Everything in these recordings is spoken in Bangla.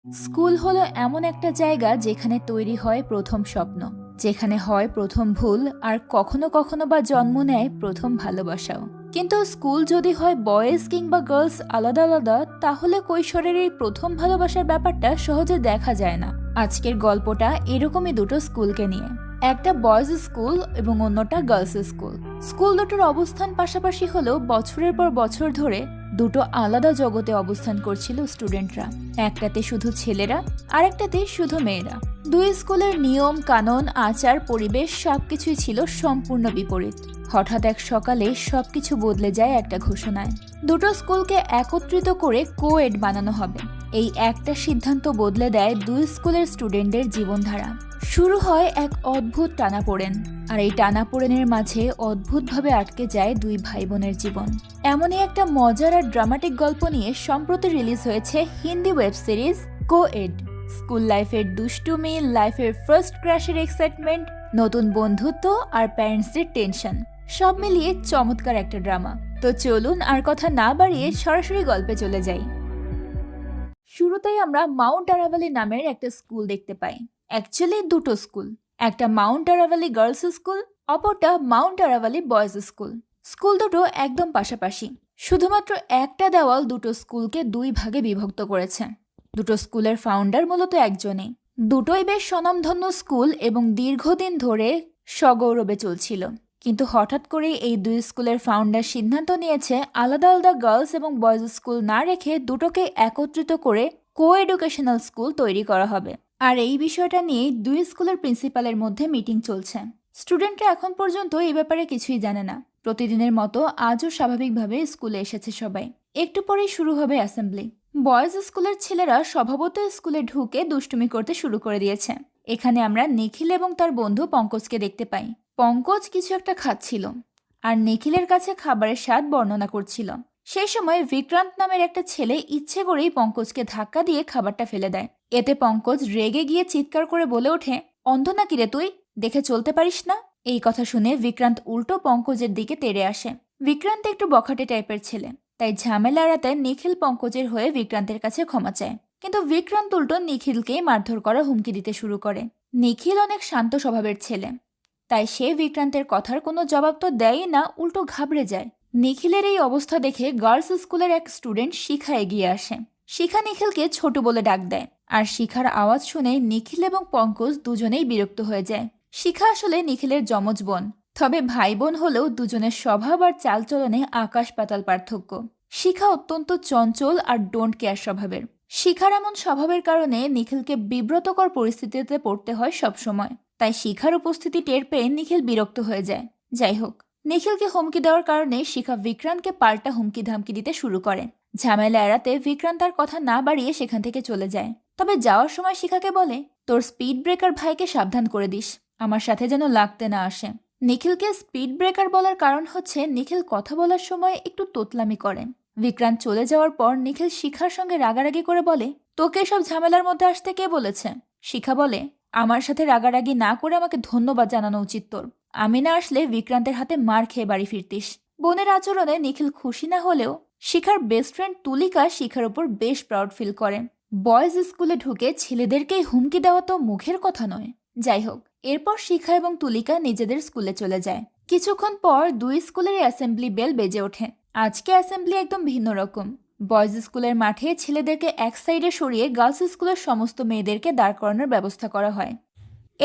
স্কুল হলো এমন একটা জায়গা যেখানে তৈরি হয় প্রথম স্বপ্ন, যেখানে হয় প্রথম ভুল, আর কখনো কখনো বা জন্ম নেয় প্রথম ভালোবাসাও। কিন্তু স্কুল যদি হয় বয়েজ কিংবা গার্লস আলাদা আলাদা, তাহলে কৈশোরের এই প্রথম ভালোবাসার ব্যাপারটা সহজে দেখা যায় না। আজকের গল্পটা এরকমই দুটো স্কুলকে নিয়ে, একটা বয়েজ স্কুল এবং অন্যটা গার্লস স্কুল। স্কুল দুটোর অবস্থান পাশাপাশি হলেও বছরের পর বছর ধরে দুটো আলাদা জগতে অবস্থান করছিল স্টুডেন্টরা। একটাতে শুধু ছেলেরা, আরেকটাতে শুধু মেয়েরা। দুই স্কুলের নিয়ম কানুন, আচার, পরিবেশ সবকিছুই ছিল সম্পূর্ণ বিপরীত। হঠাৎ এক সকালে সবকিছু বদলে যায় একটা ঘোষণায়। দুটো স্কুলকে একত্রিত করে কো-এড বানানো হবে। এই একটা সিদ্ধান্ত বদলে দেয় দুই স্কুলের স্টুডেন্টদের জীবনধারা। শুরু হয় এক অদ্ভুত টানাপোড়েন, আর এই টানাপোড়েনের মাঝে অদ্ভুতভাবে আটকে যায় দুই ভাই বোনের জীবন। এমনই একটা মজার আর ড্রামাটিক গল্প নিয়ে সম্প্রতি রিলিজ হয়েছে Hindi web series co-ed. School লাইফের দুষ্টুমি, লাইফের ফার্স্ট ক্রাশের এক্সাইটমেন্ট, নতুন বন্ধুত্ব আর প্যারেন্টসদের টেনশন, সব মিলিয়ে চমৎকার একটা ড্রামা। তো চলুন আর কথা না বাড়িয়ে সরাসরি গল্পে চলে যাই। শুরুতেই আমরা মাউন্ট আরাভালি নামের একটা স্কুল দেখতে পাই। অ্যাকচুয়ালি দুটো স্কুল, একটা মাউন্ট আরাভালি গার্লস স্কুল, অপরটা mount Aravali boys school. School দুটো একদম পাশাপাশি, শুধুমাত্র একটা দেওয়াল দুটো স্কুলকে দুই ভাগে বিভক্ত করেছে। দুটো স্কুলের ফাউন্ডার মূলত একজনই। দুটোই বেশ স্বনামধন্য স্কুল এবং দীর্ঘদিন ধরে সগৌরবে চলছিল। কিন্তু হঠাৎ করে এই দুই স্কুলের ফাউন্ডার সিদ্ধান্ত নিয়েছে আলাদা আলাদা গার্লস এবং বয়েজ স্কুল না রেখে দুটোকে একত্রিত করে কো এডুকেশনাল স্কুল তৈরি করা হবে। আর এই বিষয়টা নিয়ে দুই স্কুলের প্রিন্সিপালের মধ্যে মিটিং চলছে। স্টুডেন্টরা এখন পর্যন্ত এই ব্যাপারে কিছুই জানে না। প্রতিদিনের মতো আজও স্বাভাবিকভাবে স্কুলে এসেছে সবাই। একটু পরেই শুরু হবে অ্যাসেম্বলি। বয়েজ স্কুলের ছেলেরা স্বভাবত স্কুলে ঢুকে দুষ্টুমি করতে শুরু করে দিয়েছে। এখানে আমরা নিখিল এবং তার বন্ধু পঙ্কজকে দেখতে পাই। পঙ্কজ কিছু একটা খাচ্ছিল আর নিখিলের কাছে খাবারের স্বাদ বর্ণনা করছিল। সেই সময় বিক্রান্ত নামের একটা ছেলে ইচ্ছে করেই পঙ্কজকে ধাক্কা দিয়ে খাবারটা ফেলে দেয়। এতে পঙ্কজ রেগে গিয়ে চিৎকার করে বলে ওঠে, অন্ধ নাকি রে তুই, দেখে চলতে পারিস না? এই কথা শুনে বিক্রান্ত উল্টো পঙ্কজের দিকে তেড়ে আসে। বিক্রান্ত একটু বখাটে টাইপের ছেলে, তাই ঝামেলা এড়াতে নিখিল পঙ্কজের হয়ে বিক্রান্তের কাছে ক্ষমা চায়। কিন্তু বিক্রান্ত উল্টো নিখিলকেই মারধর করা হুমকি দিতে শুরু করে। নিখিল অনেক শান্ত স্বভাবের ছেলে, তাই সে বিক্রান্তের কথার কোনো জবাব তো দেয়ই না, উল্টো ঘাবড়ে যায়। নিখিলের এই অবস্থা দেখে গার্লস স্কুলের এক স্টুডেন্ট শিখা এগিয়ে আসে। শিখা নিখিলকে ছোট বলে ডাক দেয়, আর শিখার আওয়াজ শুনে নিখিল এবং পঙ্কজ দুজনেই বিরক্ত হয়ে যায়। শিখা আসলে নিখিলের যমজ বোন, তবে ভাই বোন হলেও দুজনের স্বভাব আর চালচলনে আকাশ পাতাল পার্থক্য। শিখা অত্যন্ত চঞ্চল আর ডোন্ট কেয়ার স্বভাবের। শিখার এমন স্বভাবের কারণে নিখিলকে বিব্রতকর পরিস্থিতিতে পড়তে হয় সবসময়। তাই শিখার উপস্থিতি টের পেয়ে নিখিল বিরক্ত হয়ে যায়। যাই হোক, নিখিলকে হুমকি দেওয়ার কারণে শিখা বিক্রান্তকে পাল্টা হুমকি ধামকি দিতে শুরু করে। ঝামেলা এড়াতে বিক্রান্ত তার কথা না বাড়িয়ে সেখান থেকে চলে যায়। তবে যাওয়ার সময় শিখাকে বলে, তোর স্পিড ব্রেকার ভাইকে সাবধান করে দিস, আমার সাথে যেন লাগতে না আসে। নিখিলকে স্পিড ব্রেকার বলার কারণ হচ্ছে নিখিল কথা বলার সময় একটু তোতলামি করে। বিক্রান্ত চলে যাওয়ার পর নিখিল শিখার সঙ্গে রাগারাগি করে বলে, তোকে সব ঝামেলার মধ্যে আসতে কে বলেছে? শিখা বলে, আমার সাথে রাগারাগি না করে আমাকে ধন্যবাদ জানানো উচিত তোর। আমি না আসলে বিক্রান্তের হাতে মার খেয়ে বাড়ি ফিরতিস। বোনের আচরণে নিখিল খুশি না হলেও শিখার বেস্ট ফ্রেন্ড তুলিকা শিখার উপর বেশ প্রাউড ফিল করে। বয়েজ স্কুলে ঢুকে ছেলেদেরকেই হুমকি দেওয়া তো মুখের কথা নয়। যাই হোক, এরপর শিখা এবং তুলিকা নিজেদের স্কুলে চলে যায়। কিছুক্ষণ পর দুই স্কুলের অ্যাসেম্বলি বেল বেজে ওঠে। আজকে অ্যাসেম্বলি একদম ভিন্ন রকম। বয়েজ স্কুলের মাঠে ছেলেদেরকে এক সাইডে সরিয়ে গার্লস স্কুলের সমস্ত মেয়েদেরকে দাঁড় করানোর ব্যবস্থা করা হয়।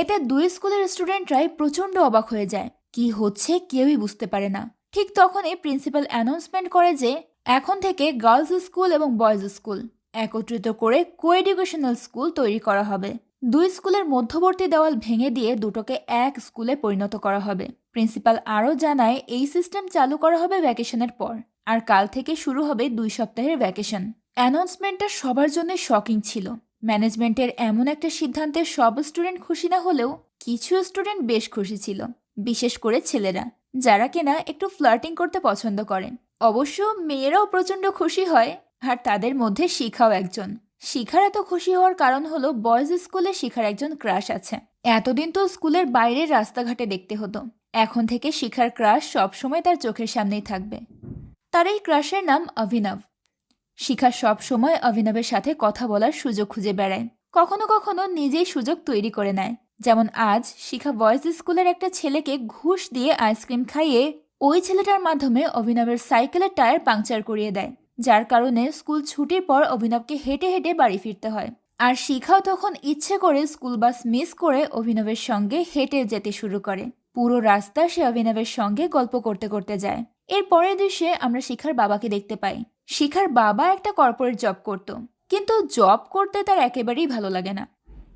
এতে দুই স্কুলের স্টুডেন্টরাই প্রচণ্ড অবাক হয়ে যায়। কি হচ্ছে কেউই বুঝতে পারে না। ঠিক তখনই প্রিন্সিপাল অ্যানাউন্সমেন্ট করে যে এখন থেকে গার্লস স্কুল এবং বয়েজ স্কুল একত্রিত করে কো এডুকেশনাল স্কুল তৈরি করা হবে। দুই স্কুলের মধ্যবর্তী দেওয়াল ভেঙে দিয়ে দুটোকে এক স্কুলে পরিণত করা হবে। প্রিন্সিপাল আরও জানায়, এই সিস্টেম চালু করা হবে ভ্যাকেশনের পর, আর কাল থেকে শুরু হবে 2 সপ্তাহের ভ্যাকেশন। অ্যানাউন্সমেন্টটা সবার জন্য শকিং ছিল। ম্যানেজমেন্টের এমন একটা সিদ্ধান্তে সব স্টুডেন্ট খুশি না হলেও কিছু স্টুডেন্ট বেশ খুশি ছিল, বিশেষ করে ছেলেরা, যারা কিনা একটু ফ্লার্টিং করতে পছন্দ করেন। অবশ্য মেয়েরাও প্রচণ্ড খুশি হয়, আর তাদের মধ্যে শিখাও একজন। শিখার এত খুশি হওয়ার কারণ হলো বয়েজ স্কুলে শিখার একজন ক্রাশ আছে। এতদিন তো স্কুলের বাইরের রাস্তাঘাটে দেখতে হতো, এখন থেকে শিখার ক্রাশ সবসময় তার চোখের সামনেই থাকবে। তার এই ক্রাশের নাম অভিনব। শিখা সব সময় অভিনবের সাথে কথা বলার সুযোগ খুঁজে বেড়ায়, কখনো কখনো নিজেই সুযোগ তৈরি করে নেয়। যেমন আজ শিখা বয়েজ স্কুলের একটা ছেলেকে ঘুষ দিয়ে আইসক্রিম খাইয়ে ওই ছেলেটার মাধ্যমে অভিনবের সাইকেলের টায়ার পাংচার করিয়ে দেয়, যার কারণে স্কুল ছুটির পর অভিনবকে হেঁটে হেঁটে বাড়ি ফিরতে হয়। আর শিখাও তখন ইচ্ছে করে স্কুল বাস মিস করে অভিনবের সঙ্গে হেঁটে যেতে শুরু করে। পুরো রাস্তা সে অভিনবের সঙ্গে গল্প করতে করতে যায়। এর পরের দৃশ্যে আমরা শিখার বাবাকে দেখতে পাই। শিখার বাবা একটা কর্পোরেট জব করত, কিন্তু জব করতে তার একেবারেই ভালো লাগে না।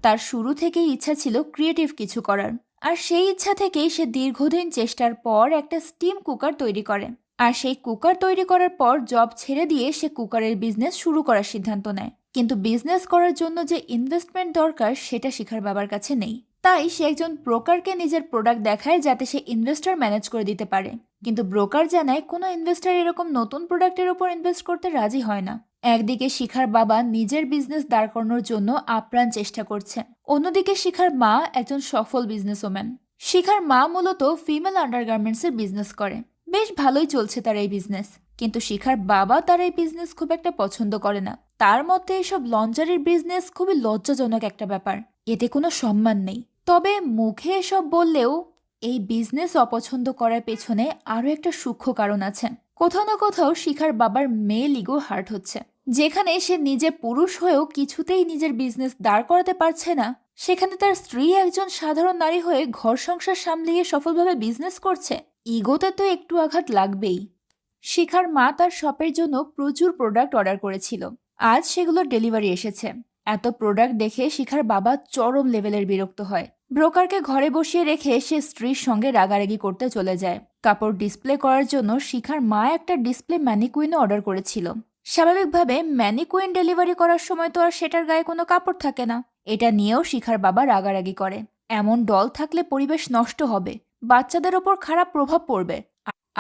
তার শুরু থেকেই ইচ্ছা ছিল ক্রিয়েটিভ কিছু করার, আর সেই ইচ্ছা থেকেই সে দীর্ঘদিন চেষ্টার পর একটা স্টিম কুকার তৈরি করে। আর সেই কুকার তৈরি করার পর জব ছেড়ে দিয়ে সে কুকারের বিজনেস শুরু করার সিদ্ধান্ত নেয়। কিন্তু বিজনেস করার জন্য যে ইনভেস্টমেন্ট দরকার সেটা শিখার বাবার কাছে নেই। তাই সে একজন ব্রোকারকে নিজের প্রোডাক্ট দেখায় যাতে সে ইনভেস্টর ম্যানেজ করে দিতে পারে। কিন্তু ব্রোকার জানায় কোনো ইনভেস্টর এরকম নতুন প্রোডাক্টের উপর ইনভেস্ট করতে রাজি হয় না। একদিকে শিখার বাবা নিজের বিজনেস দাঁড় করানোর জন্য আপ্রাণ চেষ্টা করছে, অন্যদিকে শিখার মা একজন সফল বিজনেসওম্যান। শিখার মা মূলত ফিমেল আন্ডারগার্মেন্টসের বিজনেস করে, বেশ ভালোই চলছে তার এই বিজনেস। কিন্তু শিখার বাবা তার এই বিজনেস খুব একটা পছন্দ করে না। তার মতে এসব লঞ্চারির বিজনেস খুবই লজ্জাজনক একটা ব্যাপার, এতে কোনো সম্মান নেই। তবে মুখে এসব বললেও এই বিজনেস অপছন্দ করার পেছনে আরও একটা সূক্ষ্ম কারণ আছে। কোথাও না কোথাও শিখার বাবার মেল ইগো হার্ট হচ্ছে। যেখানে সে নিজে পুরুষ হয়েও কিছুতেই নিজের বিজনেস দাঁড় করাতে পারছে না, সেখানে তার স্ত্রী একজন সাধারণ নারী হয়ে ঘর সংসার সামলিয়ে সফলভাবে বিজনেস করছে। ইগোতে তো একটু আঘাত লাগবেই। শিখার মা তার শপের জন্য প্রচুর প্রোডাক্ট অর্ডার করেছিল। আজ সেগুলোর ডেলিভারি এসেছে। এত প্রোডাক্ট দেখে শিখার বাবা চরম লেভেলের বিরক্ত হয়। ব্রোকারকে ঘরে বসিয়ে রেখে সে স্ত্রীর সঙ্গে রাগারাগি করতে চলে যায়। কাপড় ডিসপ্লে করার জন্য শিখার মা একটা ডিসপ্লে ম্যানিকুইনও অর্ডার করেছিল। স্বাভাবিকভাবে ম্যানিকুইন ডেলিভারি করার সময় তো আর সেটার গায়ে কোনো কাপড় থাকে না। এটা নিয়েও শিখার বাবা রাগারাগি করে। এমন ডল থাকলে পরিবেশ নষ্ট হবে, বাচ্চাদের ওপর খারাপ প্রভাব পড়বে,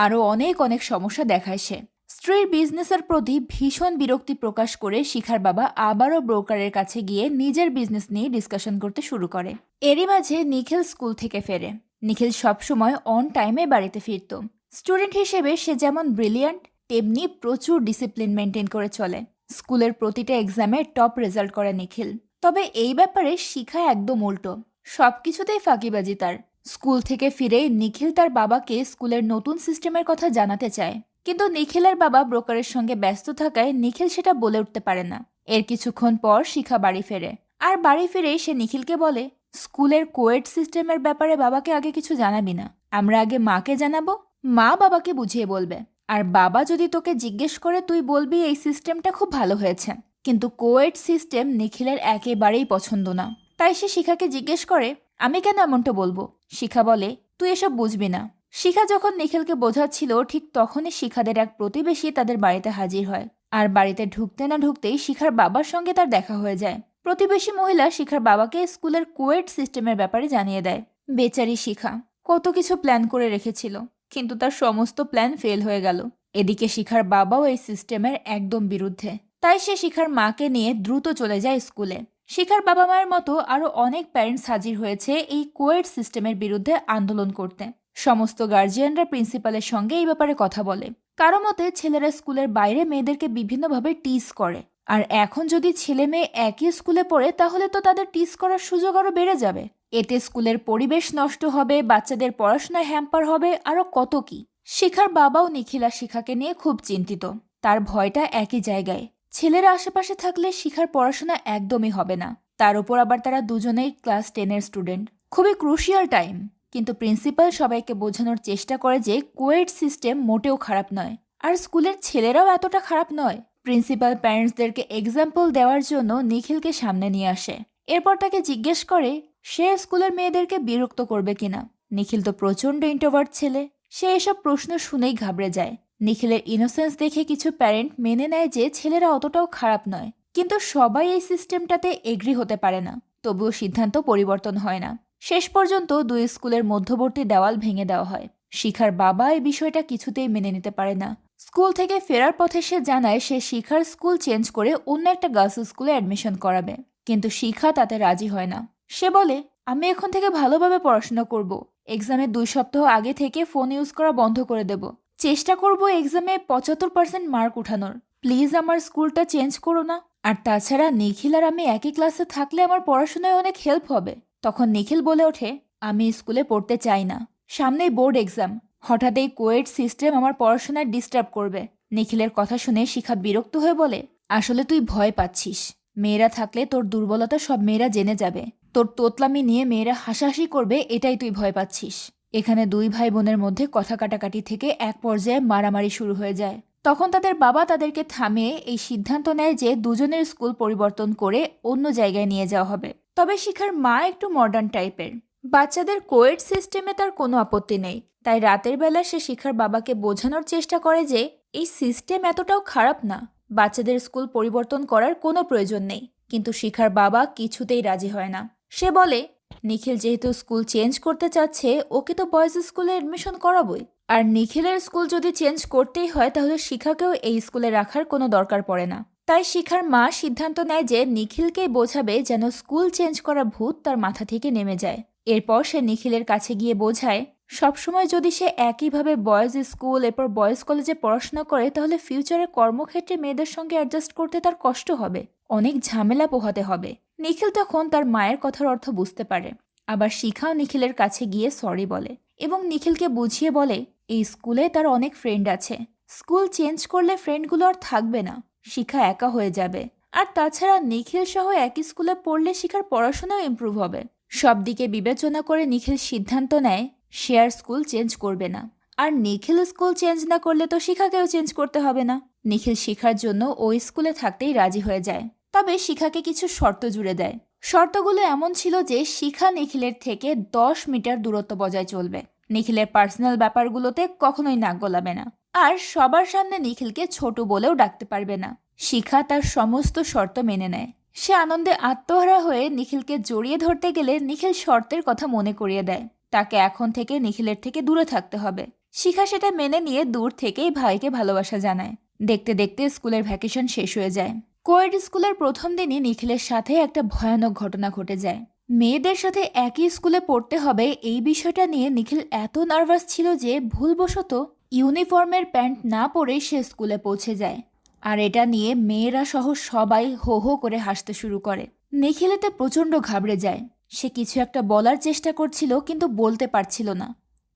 আরও অনেক অনেক সমস্যা দেখায় সে। স্ত্রীর বিজনেসের প্রতি ভীষণ বিরক্তি প্রকাশ করে শিখার বাবা আবারও ব্রোকারের কাছে গিয়ে নিজের বিজনেস নিয়ে ডিসকাশন করতে শুরু করে। এরই মাঝে নিখিল স্কুল থেকে ফেরে। নিখিল সবসময় অন টাইমে বাড়িতে ফিরত। স্টুডেন্ট হিসেবে সে যেমন ব্রিলিয়ান্ট, তেমনি প্রচুর ডিসিপ্লিন মেনটেন করে চলে। স্কুলের প্রতিটা এক্সামে টপ রেজাল্ট করে নিখিল। তবে এই ব্যাপারে শিখা একদম উল্টো, সবকিছুতেই ফাঁকিবাজি তার। স্কুল থেকে ফিরে নিখিল তার বাবাকে স্কুলের নতুন সিস্টেমের কথা জানাতে চায়, কিন্তু নিখিলের বাবা ব্রোকারের সঙ্গে ব্যস্ত থাকায় নিখিল সেটা বলে উঠতে পারে না। এর কিছুক্ষণ পর শিখা বাড়ি ফেরে, আর বাড়ি ফিরেই সে নিখিলকে বলে, স্কুলের কোয়েড সিস্টেমের ব্যাপারে বাবাকে আগে কিছু জানাবি না, আমরা আগে মাকে জানাবো, মা বাবাকে বুঝিয়ে বলবে, আর বাবা যদি তোকে জিজ্ঞেস করে তুই বলবি এই সিস্টেমটা খুব ভালো হয়েছে। কিন্তু কোয়েড সিস্টেম নিখিলের একেবারেই পছন্দ না। তাই সে শিখাকে জিজ্ঞেস করে, আমি কেন এমনটা বলবো? শিখা বলে, তুই এসব বুঝবি না। শিখা যখন নিখিলকে বোঝাচ্ছিল ঠিক তখনই শিখাদের এক প্রতিবেশী তাদের বাড়িতে হাজির হয়। আর বাড়িতে ঢুকতে না ঢুকতেই শিখার বাবার সঙ্গে তার দেখা হয়ে যায়। প্রতিবেশী মহিলা শিখার বাবাকে স্কুলের কোয়েড সিস্টেমের ব্যাপারে জানিয়ে দেয়। বেচারি শিখা কত কিছু প্ল্যান করে রেখেছিল, কিন্তু তার সমস্ত প্ল্যান ফেল হয়ে গেল। এদিকে শিখার বাবাও এই সিস্টেমের একদম বিরুদ্ধে। তাই সে শিখার মাকে নিয়ে দ্রুত চলে যায় স্কুলে। শিখার বাবা মায়ের মতো আরও অনেক প্যারেন্টস হাজির হয়েছে এই কোয়েড সিস্টেমের বিরুদ্ধে আন্দোলন করতে। সমস্ত গার্জিয়ানরা প্রিন্সিপালের সঙ্গে এই ব্যাপারে কথা বলে। কারো মতে ছেলেরা স্কুলের বাইরে মেয়েদেরকে বিভিন্নভাবে টিজ করে, আর এখন যদি ছেলে মেয়ে একই স্কুলে পড়ে তাহলে তো তাদের টিজ করার সুযোগ আরও বেড়ে যাবে। এতে স্কুলের পরিবেশ নষ্ট হবে, বাচ্চাদের পড়াশোনায় হ্যাম্পার হবে, আরও কত কি। শিখার বাবাও নিখিল আর শিখাকে নিয়ে খুব চিন্তিত। তার ভয়টা একই জায়গায়, ছেলেরা আশেপাশে থাকলে শিখার পড়াশোনা একদমই হবে না। তার উপর আবার তারা দুজনেই ক্লাস 10-এর স্টুডেন্ট, খুবই ক্রুশিয়াল টাইম। কিন্তু প্রিন্সিপাল সবাইকে বোঝানোর চেষ্টা করে যে কোয়েড সিস্টেম মোটেও খারাপ নয়, আর স্কুলের ছেলেরাও এতটা খারাপ নয়। প্রিন্সিপাল প্যারেন্টসদেরকে এক্সাম্পল দেওয়ার জন্য নিখিলকে সামনে নিয়ে আসে। এরপর তাকে জিজ্ঞেস করে সে স্কুলের মেয়েদেরকে বিরক্ত করবে কিনা। নিখিল তো প্রচণ্ড ইন্ট্রোভার্ট ছেলে, সে এসব প্রশ্ন শুনেই ঘাবড়ে যায়। নিখিলের ইনোসেন্স দেখে কিছু প্যারেন্ট মেনে নেয় যে ছেলেরা অতটাও খারাপ নয়, কিন্তু সবাই এই সিস্টেমটাতে এগ্রি হতে পারে না। তবুও সিদ্ধান্ত পরিবর্তন হয় না। শেষ পর্যন্ত দুই স্কুলের মধ্যবর্তী দেওয়াল ভেঙে দেওয়া হয়। শিখার বাবা এই বিষয়টা কিছুতেই মেনে নিতে পারে না। স্কুল থেকে ফেরার পথে সে জানায় সে শিখার স্কুল চেঞ্জ করে অন্য একটা গার্লস স্কুলে অ্যাডমিশন করাবে, কিন্তু শিখা তাতে রাজি হয় না। সে বলে, আমি এখন থেকে ভালোভাবে পড়াশোনা করব, এক্সামের 2 সপ্তাহ আগে থেকে ফোন ইউজ করা বন্ধ করে দেব, চেষ্টা করব এক্সামে 75% মার্ক উঠানোর। প্লিজ আমার স্কুলটা চেঞ্জ করো না। আর তাছাড়া নিখিল আর আমি একই ক্লাসে থাকলে আমার পড়াশোনায় অনেক হেল্প হবে। তখন নিখিল বলে ওঠে, আমি স্কুলে পড়তে চাই না, সামনেই বোর্ড এক্সাম, হঠাৎ এই কোয়েড সিস্টেম আমার পড়াশোনায় ডিস্টার্ব করবে। নিখিলের কথা শুনে শিখা বিরক্ত হয়ে বলে, আসলে তুই ভয় পাচ্ছিস, মেয়েরা থাকলে তোর দুর্বলতা সব মেয়েরা জেনে যাবে, তোর তোতলামি নিয়ে মেয়েরা হাসাহাসি করবে, এটাই তুই ভয় পাচ্ছিস। এখানে দুই ভাই বোনের মধ্যে কথা কাটাকাটি থেকে এক পর্যায়ে মারামারি শুরু হয়ে যায়। তখন তাদের বাবা তাদেরকে থামিয়ে এই সিদ্ধান্ত নেয় যে দুজনের স্কুল পরিবর্তন করে অন্য জায়গায় নিয়ে যাওয়া হবে। তবে শিখার মা একটু মডার্ন টাইপের, বাচ্চাদের কোয়েড সিস্টেমে তার কোনো আপত্তি নেই। তাই রাতের বেলা সে শিখার বাবাকে বোঝানোর চেষ্টা করে যে এই সিস্টেম এতটাও খারাপ না, বাচ্চাদের স্কুল পরিবর্তন করার কোনো প্রয়োজন নেই। কিন্তু শিখার বাবা কিছুতেই রাজি হয় না। সে বলে, নিখিল যেহেতু স্কুল চেঞ্জ করতে চাচ্ছে, ওকে তো বয়েজ স্কুলে এডমিশন করাবই। আর নিখিলের স্কুল যদি চেঞ্জ করতেই হয় তাহলে শিখাকেও এই স্কুলে রাখার কোনো দরকার পড়ে না। তাই শিখার মা সিদ্ধান্ত নেয় যে নিখিলকেই বোঝাবে যেন স্কুল চেঞ্জ করা ভূত তার মাথা থেকে নেমে যায়। এরপর সে নিখিলের কাছে গিয়ে বোঝায়, সবসময় যদি সে একইভাবে বয়েজ স্কুল এরপর বয়েজ কলেজে পড়াশোনা করে তাহলে ফিউচারে কর্মক্ষেত্রে মেয়েদের সঙ্গে অ্যাডজাস্ট করতে তার কষ্ট হবে, অনেক ঝামেলা পোহাতে হবে। নিখিল তখন তার মায়ের কথার অর্থ বুঝতে পারে। আবার শিখাও নিখিলের কাছে গিয়ে সরি বলে এবং নিখিলকে বুঝিয়ে বলে এই স্কুলে তার অনেক ফ্রেন্ড আছে, স্কুল চেঞ্জ করলে ফ্রেন্ডগুলো আর থাকবে না, শিখা একা হয়ে যাবে। আর তাছাড়া নিখিল সহ একই স্কুলে পড়লে শিখার পড়াশোনাও ইমপ্রুভ হবে। সব দিকে বিবেচনা করে নিখিল সিদ্ধান্ত নেয় সে আর স্কুল চেঞ্জ করবে না। আর নিখিল স্কুল চেঞ্জ না করলে তো শিখাকেও চেঞ্জ করতে হবে না। নিখিল শিখার জন্য ওই স্কুলে থাকতেই রাজি হয়ে যায়। তবে শিখাকে কিছু শর্ত জুড়ে দেয়। শর্তগুলো এমন ছিল যে শিখা নিখিলের থেকে 10 মিটার দূরত্ব বজায় চলবে, নিখিলের পার্সোনাল ব্যাপারগুলোতে কখনোই নাক গলাবে না, আর সবার সামনে নিখিলকে ছোট বলেও ডাকতে পারবে না। শিখা তার সমস্ত শর্ত মেনে নেয়। সে আনন্দে আত্মহারা হয়ে নিখিলকে জড়িয়ে ধরতে গেলে নিখিল শর্তের কথা মনে করিয়ে দেয়, তাকে এখন থেকে নিখিলের থেকে দূরে থাকতে হবে। শিখা সেটা মেনে নিয়ে দূর থেকেই ভাইকে ভালোবাসা জানায়। দেখতে দেখতে স্কুলের ভ্যাকেশন শেষ হয়ে যায়। কোয়েড স্কুলের প্রথম দিনই নিখিলের সাথে একটা ভয়ানক ঘটনা ঘটে যায়। মেয়েদের সাথে একই স্কুলে পড়তে হবে এই বিষয়টা নিয়ে নিখিল এত নার্ভাস ছিল যে ভুলবশত ইউনিফর্মের প্যান্ট না পরে সে স্কুলে পৌঁছে যায়। আর এটা নিয়ে মেয়েরা সহ সবাই হো হো করে হাসতে শুরু করে। নিখিল এতে প্রচণ্ড ঘাবড়ে যায়। সে কিছু একটা বলার চেষ্টা করছিল কিন্তু বলতে পারছিল না।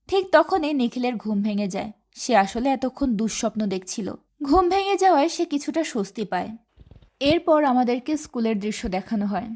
ঠিক তখনই নিখিলের ঘুম ভেঙে যায়। সে আসলে এতক্ষণ দুঃস্বপ্ন দেখছিল। ঘুম ভেঙে যাওয়ায় সে কিছুটা স্বস্তি পায়। এরপর আমাদেরকে স্কুলের দৃশ্য দেখানো হয়।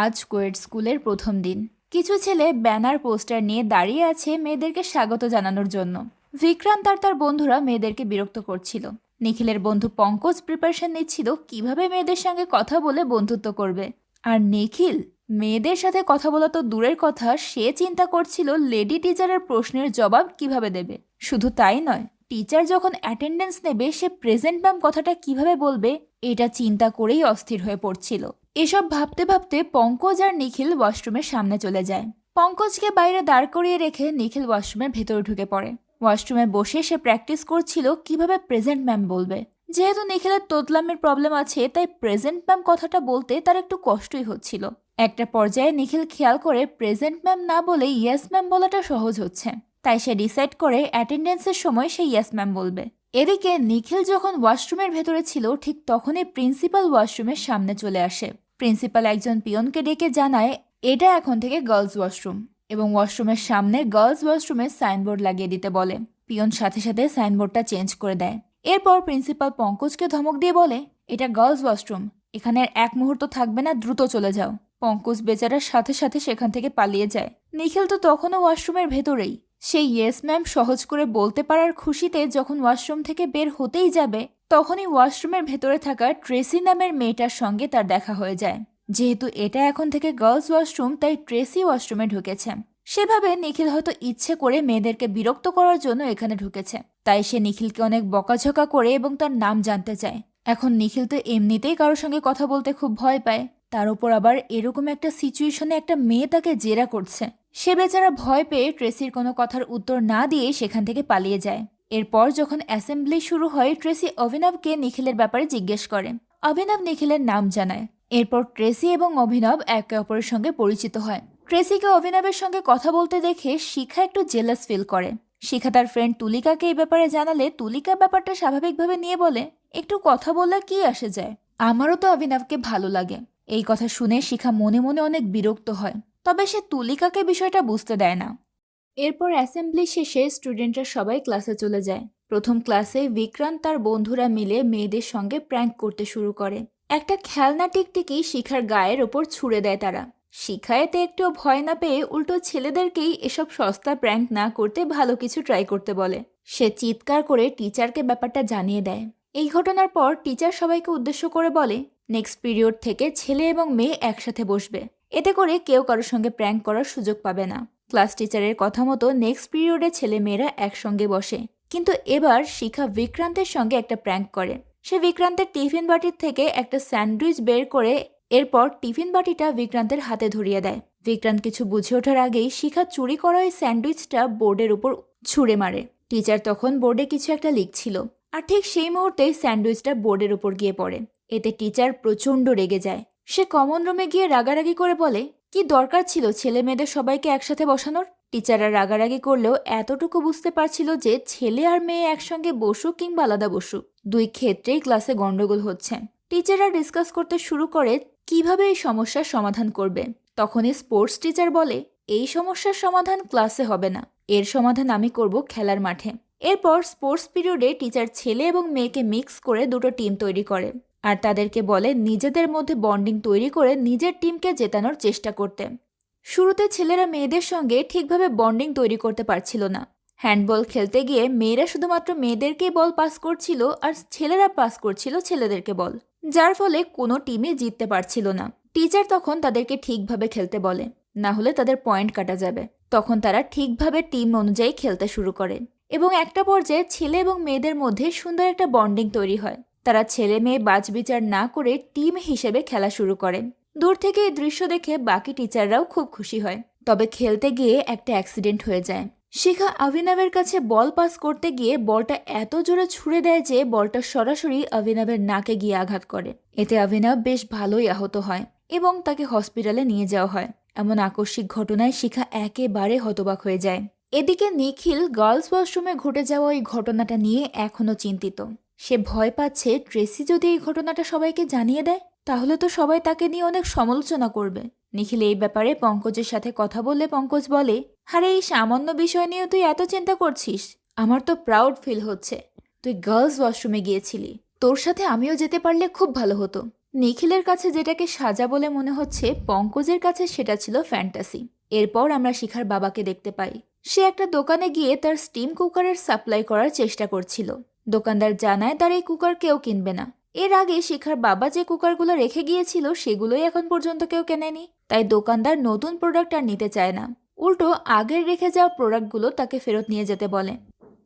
আজ কোয়েড স্কুলের প্রথম দিন। কিছু ছেলে ব্যানার পোস্টার নিয়ে দাঁড়িয়ে আছে মেয়েদেরকে স্বাগত জানানোর জন্য। বিক্রান্ত আর তার বন্ধুরা মেয়েদেরকে বিরক্ত করছিল। নিখিলের বন্ধু পঙ্কজ প্রিপারেশন নিচ্ছিল কিভাবে মেয়েদের সঙ্গে কথা বলে বন্ধুত্ব করবে। আর নিখিল মেয়েদের সাথে কথা বলা তো দূরের কথা, সে চিন্তা করছিল লেডি টিচারের প্রশ্নের জবাব কিভাবে দেবে। শুধু তাই নয়, টিচার যখন অ্যাটেন্ডেন্স নেবে সে প্রেজেন্ট ম্যাম কথাটা কিভাবে বলবে এটা চিন্তা করেই অস্থির হয়ে পড়ছিল। এসব ভাবতে ভাবতে পঙ্কজ আর নিখিল ওয়াশরুমের সামনে চলে যায়। পঙ্কজকে বাইরে দাঁড় করিয়ে রেখে নিখিল ওয়াশরুমের ভেতরে ঢুকে পড়ে। ওয়াশরুমে বসে সে প্র্যাকটিস করছিল কিভাবে প্রেজেন্ট ম্যাম বলবে। যেহেতু নিখিলের তোতলামের প্রবলেম আছে তাই প্রেজেন্ট ম্যাম কথাটা বলতে তার একটু কষ্টই হচ্ছিল। একটা পর্যায়ে নিখিল খেয়াল করে প্রেজেন্ট ম্যাম না বলে ইয়েস ম্যাম বলাটা সহজ হচ্ছে, তাই সে ডিসাইড করে অ্যাটেন্ডেন্সের সময় সে ইয়েস ম্যাম বলবে। এদিকে নিখিল যখন ওয়াশরুমের ভেতরে ছিল ঠিক তখনই প্রিন্সিপাল ওয়াশরুমের সামনে চলে আসে। প্রিন্সিপাল একজন পিয়নকে ডেকে জানায় এটা এখন থেকে গার্লস ওয়াশরুম এবং ওয়াশরুমের সামনে গার্লস ওয়াশরুমের সাইনবোর্ড লাগিয়ে দিতে বলে। পিয়ন সাথে সাথে সাইনবোর্ডটা চেঞ্জ করে দেয়। এরপর প্রিন্সিপাল পঙ্কজকে ধমক দিয়ে বলে এটা গার্লস ওয়াশরুম, এখানে এক মুহূর্ত থাকবে না, দ্রুত চলে যাও। পঙ্কজ বেচারার সাথে সাথে সেখান থেকে পালিয়ে যায়। নিখিল তো তখনও ওয়াশরুমের ভেতরেই। সেই ইয়েস ম্যাম সহজ করে বলতে পারার খুশিতে যখন ওয়াশরুম থেকে বের হতেই যাবে তখনই ওয়াশরুমের ভেতরে থাকা ট্রেসি নামের মেয়েটার সঙ্গে তার দেখা হয়ে যায়। যেহেতু এটা এখন থেকে গার্লস ওয়াশরুম তাই ট্রেসি ওয়াশরুমে ঢুকেছে। সেভাবে নিখিল হয়তো ইচ্ছে করে মেয়েদেরকে বিরক্ত করার জন্য এখানে ঢুকেছে। তাই সে নিখিলকে অনেক বকাঝকা করে এবং তার নাম জানতে চায়। এখন নিখিল তো এমনিতেই কারোর সঙ্গে কথা বলতে খুব ভয় পায়, তার উপর আবার এরকম একটা সিচুয়েশনে একটা মেয়ে তাকে জেরা করছে। সে বেচারা ভয় পেয়ে ট্রেসির কোনো কথার উত্তর না দিয়ে সেখান থেকে পালিয়ে যায়। এরপর যখন অ্যাসেম্বলি শুরু হয় ট্রেসি অভিনবকে নিখিলের ব্যাপারে জিজ্ঞেস করে। অভিনব নিখিলের নাম জানায়। এরপর ট্রেসি এবং অভিনব একে অপরের সঙ্গে পরিচিত হয়। ট্রেসিকে অভিনবের সঙ্গে কথা বলতে দেখে শিখা একটু জেলাস ফিল করে। শিখা তার ফ্রেন্ড তুলিকাকে এই ব্যাপারে জানালে তুলিকা ব্যাপারটা স্বাভাবিকভাবে নিয়ে বলে একটু কথা বললে কি আসে যায়, আমারও তো অভিনবকে ভালো লাগে। এই কথা শুনে শিখা মনে মনে অনেক বিরক্ত হয়, তবে সে তুলিকাকে বিষয়টা বুঝতে দেয় না। এরপর অ্যাসেম্বলি শেষে স্টুডেন্টরা সবাই ক্লাসে চলে যায়। প্রথম ক্লাসে বিক্রান্ত তার বন্ধুরা মিলে মেয়েদের সঙ্গে প্র্যাঙ্ক করতে শুরু করে। একটা খেলনা টিকটিকি শিখার গায়ের ওপর ছুঁড়ে দেয় তারা। শিখা এতে একটুও ভয় না পেয়ে উল্টো ছেলেদেরকেই এসব সস্তা প্র্যাঙ্ক না করতে ভালো কিছু ট্রাই করতে বলে। সে চিৎকার করে টিচারকে ব্যাপারটা জানিয়ে দেয়। এই ঘটনার পর টিচার সবাইকে উদ্দেশ্য করে বলে, নেক্সট পিরিয়ড থেকে ছেলে এবং মেয়ে একসাথে বসবে, এতে করে কেউ কারোর সঙ্গে প্র্যাঙ্ক করার সুযোগ পাবে না। ক্লাস টিচারের কথা মতো নেক্সট পিরিয়ডে ছেলে মেয়েরা একসঙ্গে বসে। কিন্তু এবার শিখা বিক্রান্তের সঙ্গে একটা প্র্যাঙ্ক করে। সে বিক্রান্তের টিফিন বাটির থেকে একটা স্যান্ডউইচ বের করে এরপর টিফিন বাটিটা বিক্রান্তের হাতে ধরিয়ে দেয়। বিক্রান্ত কিছু বুঝে ওঠার আগেই শিখা চুরি করা ওই স্যান্ডউইচটা বোর্ডের উপর ছুঁড়ে মারে। টিচার তখন বোর্ডে কিছু একটা লিখছিল, আর ঠিক সেই মুহূর্তে স্যান্ডউইচটা বোর্ডের উপর গিয়ে পড়ে। এতে টিচার প্রচণ্ড রেগে যায়। সে কমন রুমে গিয়ে রাগারাগি করে বলে, কি দরকার ছিল ছেলে মেয়েদের সবাইকে একসাথে বসানোর? টিচাররা রাগারাগি করলেও এতটুকু বুঝতে পারছিল যে ছেলে আর মেয়ে একসঙ্গে বসুক কিংবা আলাদা বসুক, দুই ক্ষেত্রেই ক্লাসে গন্ডগোল হচ্ছে। টিচাররা ডিসকাস করতে শুরু করে কিভাবে এই সমস্যার সমাধান করবে। তখনই স্পোর্টস টিচার বলে, এই সমস্যার সমাধান ক্লাসে হবে না, এর সমাধান আমি করব খেলার মাঠে। এরপর স্পোর্টস পিরিয়ডে টিচার ছেলে এবং মেয়েকে মিক্স করে দুটো টিম তৈরি করে আর তাদেরকে বলে নিজেদের মধ্যে বন্ডিং তৈরি করে নিজের টিমকে জেতানোর চেষ্টা করতে। শুরুতে ছেলেরা মেয়েদের সঙ্গে ঠিকভাবে বন্ডিং তৈরি করতে পারছিল না। হ্যান্ডবল খেলতে গিয়ে মেয়েরা শুধুমাত্র মেয়েদেরকেই বল পাস করছিল আর ছেলেরা পাস করছিল ছেলেদেরকে বল, যার ফলে কোনো টিমই জিততে পারছিল না। টিচার তখন তাদেরকে ঠিকভাবে খেলতে বলে, না হলে তাদের পয়েন্ট কাটা যাবে। তখন তারা ঠিকভাবে টিম অনুযায়ী খেলতে শুরু করে এবং একটা পর্যায়ে ছেলে এবং মেয়েদের মধ্যে সুন্দর একটা বন্ডিং তৈরি হয়। তারা ছেলে মেয়ে বাছবিচার না করে টিম হিসেবে খেলা শুরু করে। দূর থেকে এই দৃশ্য দেখে বাকি টিচাররাও খুব খুশি হয়। তবে খেলতে গিয়ে একটা অ্যাক্সিডেন্ট হয়ে যায়। শিখা অভিনবের কাছে বল পাস করতে গিয়ে বলটা এত জোরে ছুঁড়ে দেয় যে বলটা সরাসরি অভিনবের নাকে গিয়ে আঘাত করে। এতে অভিনব বেশ ভালোই আহত হয় এবং তাকে হসপিটালে নিয়ে যাওয়া হয়। এমন আকস্মিক ঘটনায় শিখা একেবারে হতবাক হয়ে যায়। এদিকে নিখিল গার্লস ওয়াশরুমে ঘটে যাওয়া ওই ঘটনাটা নিয়ে এখনো চিন্তিত। সে ভয় পাচ্ছে ট্রেসি যদি এই ঘটনাটা সবাইকে জানিয়ে দেয় তাহলে তো সবাই তাকে নিয়ে অনেক সমালোচনা করবে। নিখিল এই ব্যাপারে পঙ্কজের সাথে কথা বললে পঙ্কজ বলে, আরে এই সামান্য বিষয় নিয়ে তুই এত চিন্তা করছিস? আমার তো প্রাউড ফিল হচ্ছে তুই গার্লস ওয়াশরুমে গিয়েছিলি। তোর সাথে আমিও যেতে পারলে খুব ভালো হতো। নিখিলের কাছে যেটাকে সাজা বলে মনে হচ্ছে পঙ্কজের কাছে সেটা ছিল ফ্যান্টাসি। এরপর আমরা শিখার বাবাকে দেখতে পাই। সে একটা দোকানে গিয়ে তার স্টিম কুকারের সাপ্লাই করার চেষ্টা করছিল। দোকানদার জানায় তার এই কুকার কেউ কিনবে না। এর আগে শিখার বাবা যে কুকারগুলো রেখে গিয়েছিল সেগুলোই এখন পর্যন্ত কেউ কেনেনি, তাই দোকানদার নতুন প্রোডাক্ট আর নিতে চায় না। উল্টো আগের রেখে যাওয়া প্রোডাক্টগুলো তাকে ফেরত নিয়ে যেতে বলে।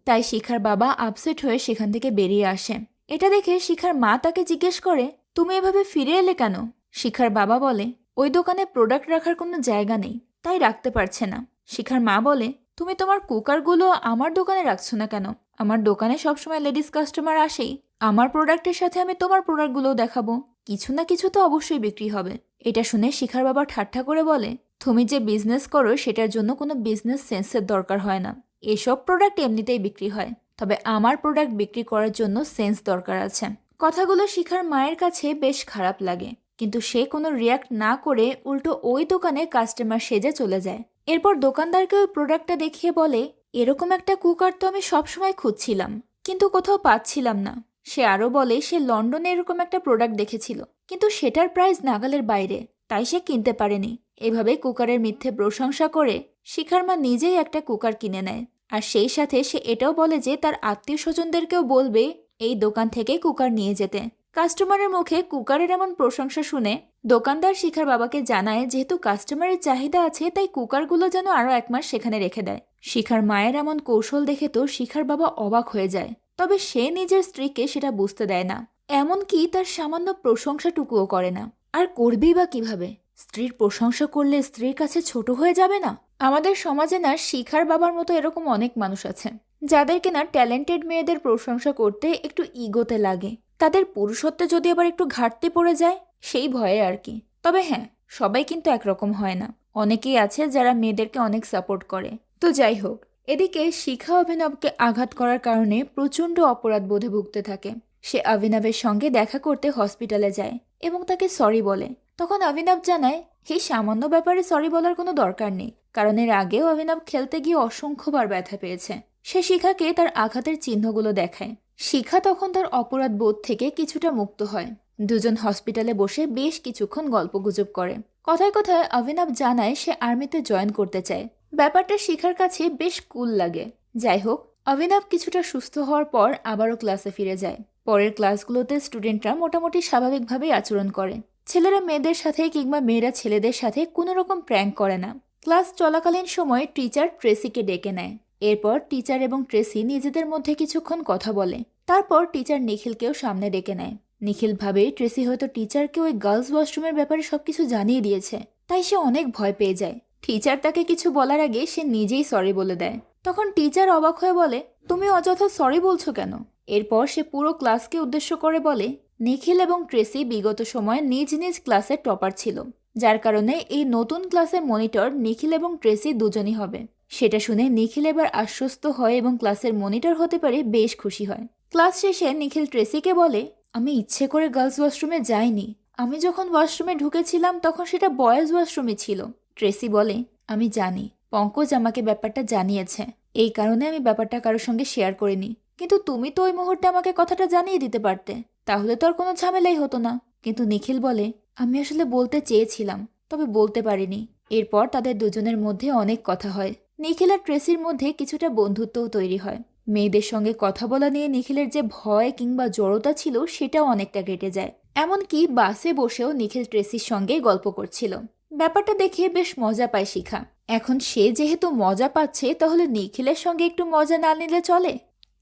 তাই শিখার বাবা আপসেট হয়ে সেখান থেকে বেরিয়ে আসে। এটা দেখে শিখার মা তাকে জিজ্ঞেস করে, তুমি এভাবে ফিরে এলে কেন? শিখার বাবা বলে, ওই দোকানে প্রোডাক্ট রাখার কোনো জায়গা নেই, তাই রাখতে পারছে না। শিখার মা বলে, তুমি তোমার কুকারগুলো আমার দোকানে রাখছো না কেন? আমার দোকানে সবসময় লেডিস কাস্টমার আসেই। আমার প্রোডাক্টের সাথে আমি তোমার প্রোডাক্টগুলোও দেখাবো, কিছু না কিছু তো অবশ্যই বিক্রি হবে। এটা শুনে শিখার বাবা ঠাট্টা করে বলে, তুমি যে বিজনেস করো সেটার জন্য কোনো বিজনেস সেন্সের দরকার হয় না। এসব প্রোডাক্ট এমনিতেই বিক্রি হয়, তবে আমার প্রোডাক্ট বিক্রি করার জন্য সেন্স দরকার আছে। কথাগুলো শিখার মায়ের কাছে বেশ খারাপ লাগে, কিন্তু সে কোনো রিয়াক্ট না করে উল্টো ওই দোকানে কাস্টমার সেজে চলে যায়। এরপর দোকানদারকে ওই প্রোডাক্টটা দেখিয়ে বলে, এরকম একটা কুকার তো আমি সবসময় খুঁজছিলাম, কিন্তু কোথাও পাচ্ছিলাম না। সে আরও বলে সে লন্ডনে এরকম একটা প্রোডাক্ট দেখেছিল, কিন্তু সেটার প্রাইস নাগালের বাইরে, তাই সে কিনতে পারেনি। এভাবে কুকারের মিথ্যে প্রশংসা করে শিখার মা নিজেই একটা কুকার কিনে নেয়। আর সেই সাথে সে এটাও বলে যে তার আত্মীয় স্বজনদেরকেও বলবে এই দোকান থেকে কুকার নিয়ে যেতে। কাস্টমারের মুখে কুকারের এমন প্রশংসা শুনে দোকানদার শিখার বাবাকে জানায় যেহেতু কাস্টমারের চাহিদা আছে তাই কুকারগুলো যেন আরও 1 মাস সেখানে রেখে দেয়। শিখার মায়ের এমন কৌশল দেখে তো শিখার বাবা অবাক হয়ে যায়, তবে সে নিজের স্ত্রীকে সেটা বুঝতে দেয় না, এমনকি তার সামান্য প্রশংসাটুকুও করে না। আর করবেই বা কিভাবে? স্ত্রীর প্রশংসা করলে স্ত্রীর কাছে ছোট হয়ে যাবে না? আমাদের সমাজে না শিখার বাবার মতো এরকম অনেক মানুষ আছে যাদের কিনা ট্যালেন্টেড মেয়েদের প্রশংসা করতে একটু ইগোতে লাগে। তাদের পুরুষত্বে যদি আবার একটু ঘাটতি পড়ে যায় সেই ভয়ে আর কি। তবে হ্যাঁ, সবাই কিন্তু একরকম হয় না, অনেকেই আছে যারা মেয়েদেরকে অনেক সাপোর্ট করে। তো যাই হোক, এদিকে শিখা অভিনবকে আঘাত করার কারণে প্রচণ্ড অপরাধ বোধে ভুগতে থাকে। সে অভিনবের সঙ্গে দেখা করতে হসপিটালে যায় এবং তাকে সরি বলে। তখন অভিনব জানায় এই সামান্য ব্যাপারে সরি বলার কোনো দরকার নেই, কারণ এর আগেও অভিনব খেলতে গিয়ে অসংখ্যবার ব্যথা পেয়েছে। সে শিখাকে তার আঘাতের চিহ্নগুলো দেখায়। শিখা তখন তার অপরাধ বোধ থেকে কিছুটা মুক্ত হয়। দুজন হসপিটালে বসে বেশ কিছুক্ষণ গল্পগুজব করে। কথায় কথায় অভিনব জানায় সে আর্মিতে জয়েন করতে চায়। ব্যাপারটা শিখার কাছে বেশ কুল লাগে। যাই হোক, অভিনব কিছুটা সুস্থ হওয়ার পর আবারও ক্লাসে ফিরে যায়। পরের ক্লাসগুলোতে স্টুডেন্টরা মোটামুটি স্বাভাবিকভাবেই আচরণ করে। ছেলেরা মেয়েদের সাথে কিংবা মেয়েরা ছেলেদের সাথে কোনো রকম প্র্যাঙ্ক করে না। ক্লাস চলাকালীন সময়ে টিচার ট্রেসিকে ডেকে নেয়। এরপর টিচার এবং ট্রেসি নিজেদের মধ্যে কিছুক্ষণ কথা বলে। তারপর টিচার নিখিলকেও সামনে ডেকে নেয়। নিখিল ভাবে ট্রেসি হয়তো টিচারকে ওই গার্লস ওয়াশরুমের ব্যাপারে সবকিছু জানিয়ে দিয়েছে, তাই সে অনেক ভয় পেয়ে যায়। টিচার তাকে কিছু বলার আগে সে নিজেই সরি বলে দেয়। তখন টিচার অবাক হয়ে বলে, তুমি অযথা সরি বলছো কেন? এরপর সে পুরো ক্লাসকে উদ্দেশ্য করে বলে, নিখিল এবং ট্রেসি বিগত সময়ে নিজ নিজ ক্লাসের টপার ছিল, যার কারণে এই নতুন ক্লাসের মনিটর নিখিল এবং ট্রেসি দুজনই হবে। সেটা শুনে নিখিল এবার আশ্বস্ত হয় এবং ক্লাসের মনিটর হতে পারে বেশ খুশি হয়। ক্লাস শেষে নিখিল ট্রেসিকে বলে, আমি ইচ্ছে করে গার্লস ওয়াশরুমে যাইনি। আমি যখন ওয়াশরুমে ঢুকেছিলাম তখন সেটা বয়েজ ওয়াশরুমই ছিল। ট্রেসি বলে, আমি জানি পঙ্কজ আমাকে ব্যাপারটা জানিয়েছে, এই কারণে আমি ব্যাপারটা কারোর সঙ্গে শেয়ার করিনি। কিন্তু তুমি তো ওই মুহূর্তে আমাকে কথাটা জানিয়ে দিতে পারতে, তাহলে তো আর কোনো ঝামেলাই হতো না। কিন্তু নিখিল বলে, আমি আসলে বলতে চেয়েছিলাম, তবে বলতে পারিনি। এরপর তাদের দুজনের মধ্যে অনেক কথা হয়। নিখিল আর ট্রেসির মধ্যে কিছুটা বন্ধুত্বও তৈরি হয়। মেয়েদের সঙ্গে কথা বলা নিয়ে নিখিলের যে ভয় কিংবা জড়তা ছিল সেটাও অনেকটা কেটে যায়। এমনকি বাসে বসেও নিখিল ট্রেসির সঙ্গে গল্প করছিল। ব্যাপারটা দেখে বেশ মজা পায় শিখা। এখন সে যেহেতু মজা পাচ্ছে, তাহলে নিখিলের সঙ্গে একটু মজা না নিলে চলে?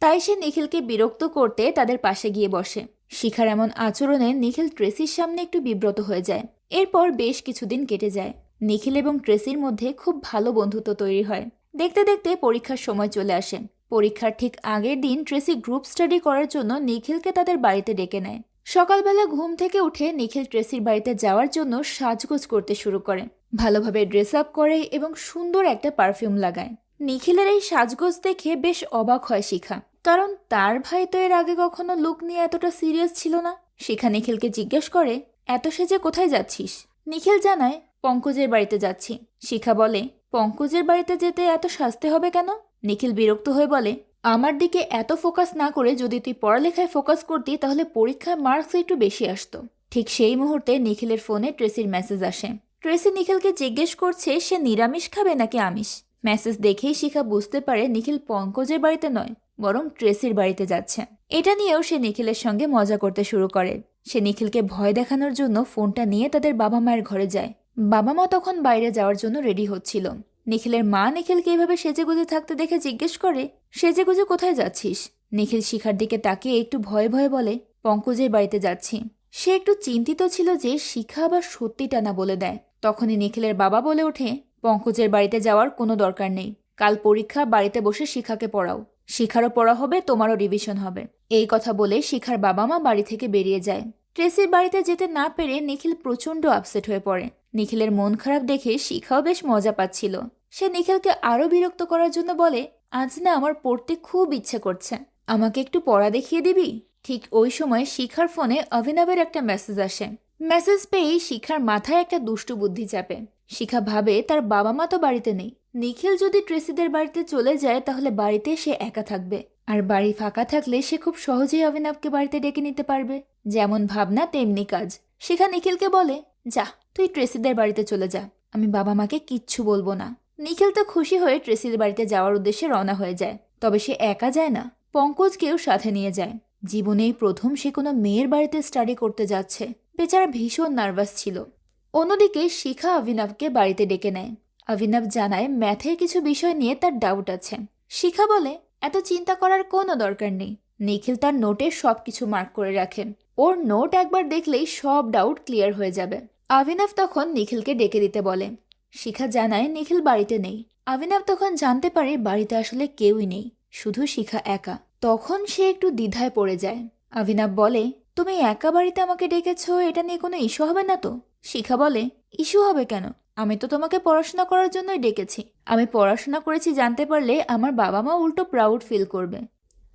তাই সে নিখিলকে বিরক্ত করতে তাদের পাশে গিয়ে বসে। শিখার এমন আচরণে নিখিল ট্রেসির সামনে একটু বিব্রত হয়ে যায়। এরপর বেশ কিছুদিন কেটে যায়। নিখিল এবং ট্রেসির মধ্যে খুব ভালো বন্ধুত্ব তৈরি হয়। দেখতে দেখতে পরীক্ষার সময় চলে আসে। পরীক্ষার ঠিক আগের দিন ট্রেসি গ্রুপ স্টাডি করার জন্য নিখিলকে তাদের বাড়িতে ডেকে নেয়। সকালবেলা ঘুম থেকে উঠে নিখিল ট্রেসির বাড়িতে যাওয়ার জন্য সাজগোজ করতে শুরু করে। ভালোভাবে ড্রেস আপ করে এবং সুন্দর একটা পারফিউম লাগায়। নিখিলের এই সাজগোজ দেখে বেশ অবাক হয় শিখা, কারণ তার ভাই তো এর আগে কখনো লুক নিয়ে এতটা সিরিয়াস ছিল না। শিখা নিখিলকে জিজ্ঞেস করে, এত সেজে কোথায় যাচ্ছিস? নিখিল জানায়, পঙ্কজের বাড়িতে যাচ্ছি। শিখা বলে, পঙ্কজের বাড়িতে যেতে এত সাজতে হবে কেন? নিখিল বিরক্ত হয়ে বলে, আমার দিকে এত ফোকাস না করে যদি তুই পড়ালেখায় ফোকাস করতি তাহলে পরীক্ষায় মার্কস একটু বেশি আসতো। ঠিক সেই মুহূর্তে নিখিলের ফোনে ট্রেসির মেসেজ আসে। ট্রেসি নিখিলকে জিজ্ঞেস করছে সে নিরামিষ খাবে নাকি আমিষ। মেসেজ দেখেই শিখা বুঝতে পারে নিখিল পঙ্কজের বাড়িতে নয়, বরং ট্রেসির বাড়িতে যাচ্ছে। এটা নিয়েও সে নিখিলের সঙ্গে মজা করতে শুরু করে। সে নিখিলকে ভয় দেখানোর জন্য ফোনটা নিয়ে তাদের বাবা মায়ের ঘরে যায়। বাবা মা তখন বাইরে যাওয়ার জন্য রেডি হচ্ছিল। নিখিলের মা নিখিলকে এভাবে সেজেগুজে থাকতে দেখে জিজ্ঞেস করে, সেজেগুজে কোথায় যাচ্ছিস? নিখিল শিখার দিকে তাকিয়ে একটু ভয়ে ভয়ে বলে, পঙ্কজের বাড়িতে যাচ্ছি। সে একটু চিন্তিত ছিল যে শিখা আবার সত্যিটা না বলে দেয়। তখনই নিখিলের বাবা বলে ওঠে, পঙ্কজের বাড়িতে যাওয়ার কোনো দরকার নেই। কাল পরীক্ষা, বাড়িতে বসে শিখাকে পড়াও। শিখারও পড়া হবে, তোমারও রিভিশন হবে। এই কথা বলে শিখার বাবা মা বাড়ি থেকে বেরিয়ে যায়। ট্রেসির বাড়িতে যেতে না পেরে নিখিল প্রচণ্ড আপসেট হয়ে পড়ে। নিখিলের মন খারাপ দেখে শিখাও বেশ মজা পাচ্ছিল। সে নিখিলকে আরো বিরক্ত করার জন্য বলে, আজ না আমার পড়তে খুব ইচ্ছে করছে, আমাকে একটু পড়া দেখিয়ে দিবি? ঠিক ওই সময় শিখার ফোনে অভিনবের একটা মেসেজ আসে। মেসেজ পেয়েই শিখার মাথায় একটা দুষ্টু বুদ্ধি চাপে। শিখা ভাবে তার বাবা মা তো বাড়িতে নেই, নিখিল যদি ট্রেসিদের বাড়িতে চলে যায় তাহলে বাড়িতে সে একা থাকবে, আর বাড়ি ফাঁকা থাকলে সে খুব সহজেই অভিনবকে বাড়িতে ডেকে নিতে পারবে। যেমন ভাবনা তেমনি কাজ। শিখা নিখিলকে বলে, যা তুই ট্রেসিদের বাড়িতে চলে যা, আমি বাবা মাকে কিচ্ছু বলবো না। নিখিল তো খুশি হয়ে ট্রেসির বাড়িতে যাওয়ার উদ্দেশ্যে রওনা হয়ে যায়। তবে সে একা যায় না, পঙ্কজকেও সাথে নিয়ে যায়। জীবনেই প্রথম সে কোনো মেয়ের বাড়িতে স্টাডি করতে যাচ্ছে। বেচারা ভীষণ নার্ভাস ছিল। অন্যদিকে শিখা অভিনবকে বাড়িতে ডেকে নেয়। অভিনব জানায় ম্যাথের কিছু বিষয় নিয়ে তার ডাউট আছে। শিখা বলে, এত চিন্তা করার কোনো দরকার নেই। নিখিল তার নোটে সবকিছু মার্ক করে রাখেন, ওর নোট একবার দেখলেই সব ডাউট ক্লিয়ার হয়ে যাবে। অভিনব তখন নিখিলকে ডেকে দিতে বলে। শিখা জানায় নিখিল বাড়িতে নেই। অভিনব তখন জানতে পারে বাড়িতে আসলে কেউই নেই, শুধু শিখা একা। তখন সে একটু দ্বিধায় পড়ে যায়। অভিনব বলে, তুমি একা বাড়িতে আমাকে ডেকেছো, এটা নিয়ে কোনো ইস্যু হবে না তো? শিখা বলে, ইস্যু হবে কেন? আমি তো তোমাকে পড়াশোনা করার জন্যই ডেকেছি। আমি পড়াশোনা করেছি জানতে পারলে আমার বাবা মা উল্টো প্রাউড ফিল করবে।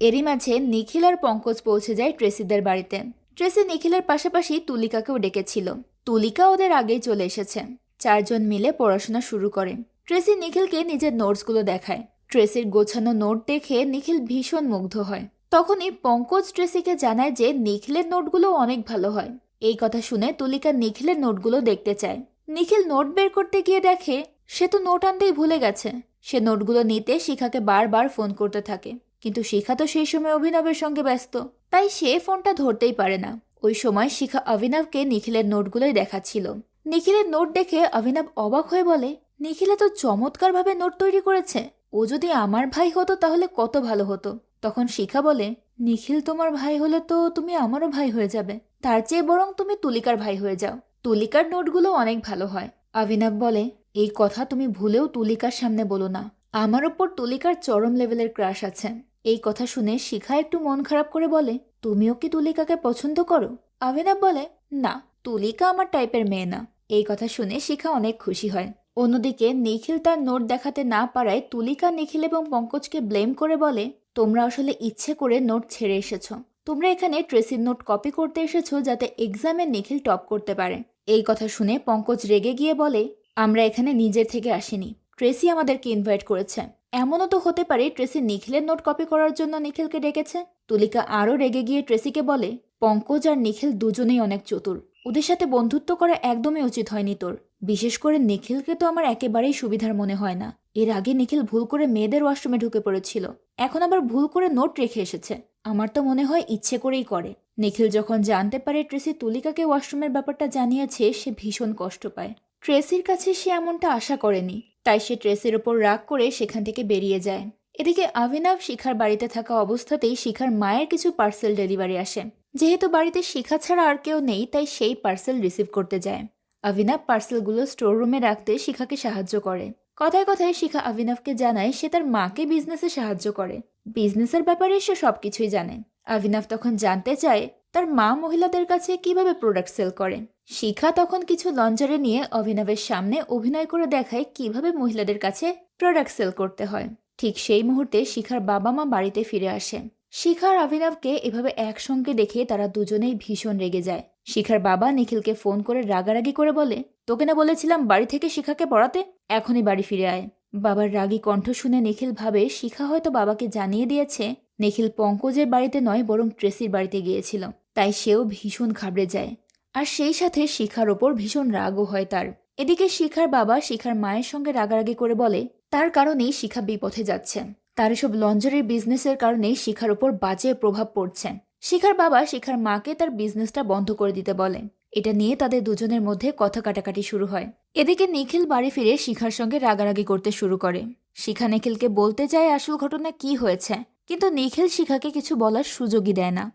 এরই মাঝে নিখিল আর পঙ্কজ পৌঁছে যায় ট্রেসিদের বাড়িতে। ট্রেসি নিখিলের পাশাপাশি তুলিকাকেও ডেকেছিল। তুলিকা ওদের আগেই চলে এসেছে। চারজন মিলে পড়াশোনা শুরু করে। ট্রেসি নিখিলকে নিজের নোটসগুলো দেখায়। ট্রেসির গোছানো নোট দেখে নিখিল ভীষণ মুগ্ধ হয়। তখনই পঙ্কজ ট্রেসিকে জানায় যে নিখিলের নোটগুলো অনেক ভালো হয়। এই কথা শুনে তুলিকা নিখিলের নোটগুলো দেখতে চায়। নিখিল নোট বের করতে গিয়ে দেখে সে তো নোট আনতেই ভুলে গেছে। সে নোটগুলো নিতে শিখাকে বারবার ফোন করতে থাকে, কিন্তু শিখা তো সেই সময় অভিনবের সঙ্গে ব্যস্ত, তাই সে ফোনটা ধরতেই পারে না। ওই সময় শিখা অভিনবকে নিখিলের নোটগুলোই দেখাচ্ছিল। নিখিলের নোট দেখে অভিনব অবাক হয়ে বলে, নিখিলে তো চমৎকারভাবে নোট তৈরি করেছে। ও যদি আমার ভাই হতো তাহলে কত ভালো হতো। তখন শিখা বলে, নিখিল তোমার ভাই হলে তো তুমি আমারও ভাই হয়ে যাবে। তার চেয়ে বরং তুমি তুলিকার ভাই হয়ে যাও। তুলিকার নোটগুলো অনেক ভালো হয়। অভিনব বলে, এই কথা তুমি ভুলেও তুলিকার সামনে বলো না। আমার ওপর তুলিকার চরম লেভেলের ক্রাশ আছে। এই কথা শুনে শিখা একটু মন খারাপ করে বলে, তুমিও কি তুলিকাকে পছন্দ করো? অভিনব বলে, না, তুলিকা আমার টাইপের মেয়ে না। এই কথা শুনে শিখা অনেক খুশি হয়। অন্যদিকে নিখিল তার নোট দেখাতে না পারায় তুলিকা নিখিল এবং পঙ্কজকে ব্লেম করে বলে, তোমরা আসলে ইচ্ছে করে নোট ছেড়ে এসেছো। তোমরা এখানে ট্রেসির নোট কপি করতে এসেছো যাতে এক্সামে নিখিল টপ করতে পারে। এই কথা শুনে পঙ্কজ রেগে গিয়ে বলে, আমরা এখানে নিজের থেকে আসিনি, ট্রেসি আমাদেরকে ইনভাইট করেছে। এমনও তো হতে পারে ট্রেসি নিখিলের নোট কপি করার জন্য নিখিলকে ডেকেছে। তুলিকা আরও রেগে গিয়ে ট্রেসিকে বলে, পঙ্কজ আর নিখিল দুজনেই অনেক চতুর। ওদের সাথে বন্ধুত্ব করা একদমই উচিত হয়নি তোর। বিশেষ করে নিখিলকে তো আমার একেবারেই সুবিধার মনে হয় না। এর আগে নিখিল ভুল করে মেয়েদের ওয়াশরুমে ঢুকে পড়েছিল, এখন আবার ভুল করে নোট রেখে এসেছে। আমার তো মনে হয় ইচ্ছে করেই করে। নিখিল যখন জানতে পারে ট্রেসি তুলিকাকে ওয়াশরুমের ব্যাপারটা জানিয়েছে, সে ভীষণ কষ্ট পায়। ট্রেসির কাছে সে এমনটা আশা করেনি, তাই সে ট্রেসির ওপর রাগ করে সেখান থেকে বেরিয়ে যায়। এদিকে অভিনব শিখার বাড়িতে থাকা অবস্থাতেই শিখার মায়ের কিছু পার্সেল ডেলিভারি আসে। যেহেতু বাড়িতে শিখা ছাড়া আর কেউ নেই, তাই সেই পার্সেল রিসিভ করতে যায়। অভিনব পার্সেলগুলো স্টোর রুমে রাখতে শিখাকে সাহায্য করে। কথায় কথায় শিখা অভিনবকে জানায় সে তার মাকে বিজনেসে সাহায্য করে। বিজনেসের ব্যাপারে সে সবকিছুই জানে। অভিনব তখন জানতে চায় তার মা মহিলাদের কাছে কিভাবে প্রোডাক্ট সেল করে। শিখা তখন কিছু লঞ্জারে নিয়ে অভিনবের সামনে অভিনয় করে দেখায় কিভাবে মহিলাদের কাছে প্রোডাক্ট সেল করতে হয়। ঠিক সেই মুহূর্তে শিখার বাবা মা বাড়িতে ফিরে আসে। শিখা আর অভিনবকে এভাবে একসঙ্গে দেখে তারা দুজনেই ভীষণ রেগে যায়। শিখার বাবা নিখিলকে ফোন করে রাগারাগি করে বলে, তোকে না বলেছিলাম বাড়ি থেকে শিখাকে পড়াতে, এখনই বাড়ি ফিরে আয়। বাবার রাগী কণ্ঠ শুনে নিখিল ভাবে শিখা হয়তো বাবাকে জানিয়ে দিয়েছে নিখিল পঙ্কজের বাড়িতে নয় বরং ট্রেসির বাড়িতে গিয়েছিল। তাই সেও ভীষণ ঘাবড়ে যায়, আর সেই সাথে শিখার ওপর ভীষণ রাগও হয় তার। এদিকে শিখার বাবা শিখার মায়ের সঙ্গে রাগারাগি করে বলে তার কারণেই শিখা বিপথে যাচ্ছে। তার এসব লঞ্জারির বিজনেসের কারণেই শিখার ওপর বাজে প্রভাব পড়ছে। শিখার বাবা শিখার মাকে তার বিজনেসটা বন্ধ করে দিতে বলে। এটা নিয়ে তাদের দুজনের মধ্যে কথা কাটাকাটি শুরু হয়। এদিকে নিখিল বাড়ি ফিরে শিখার সঙ্গে রাগারাগি করতে শুরু করে। শিখা নিখিলকে বলতে চায় আসল ঘটনা কি হয়েছে, কিন্তু নিখিল শিখাকে কিছু বলার সুযোগই দেয় না।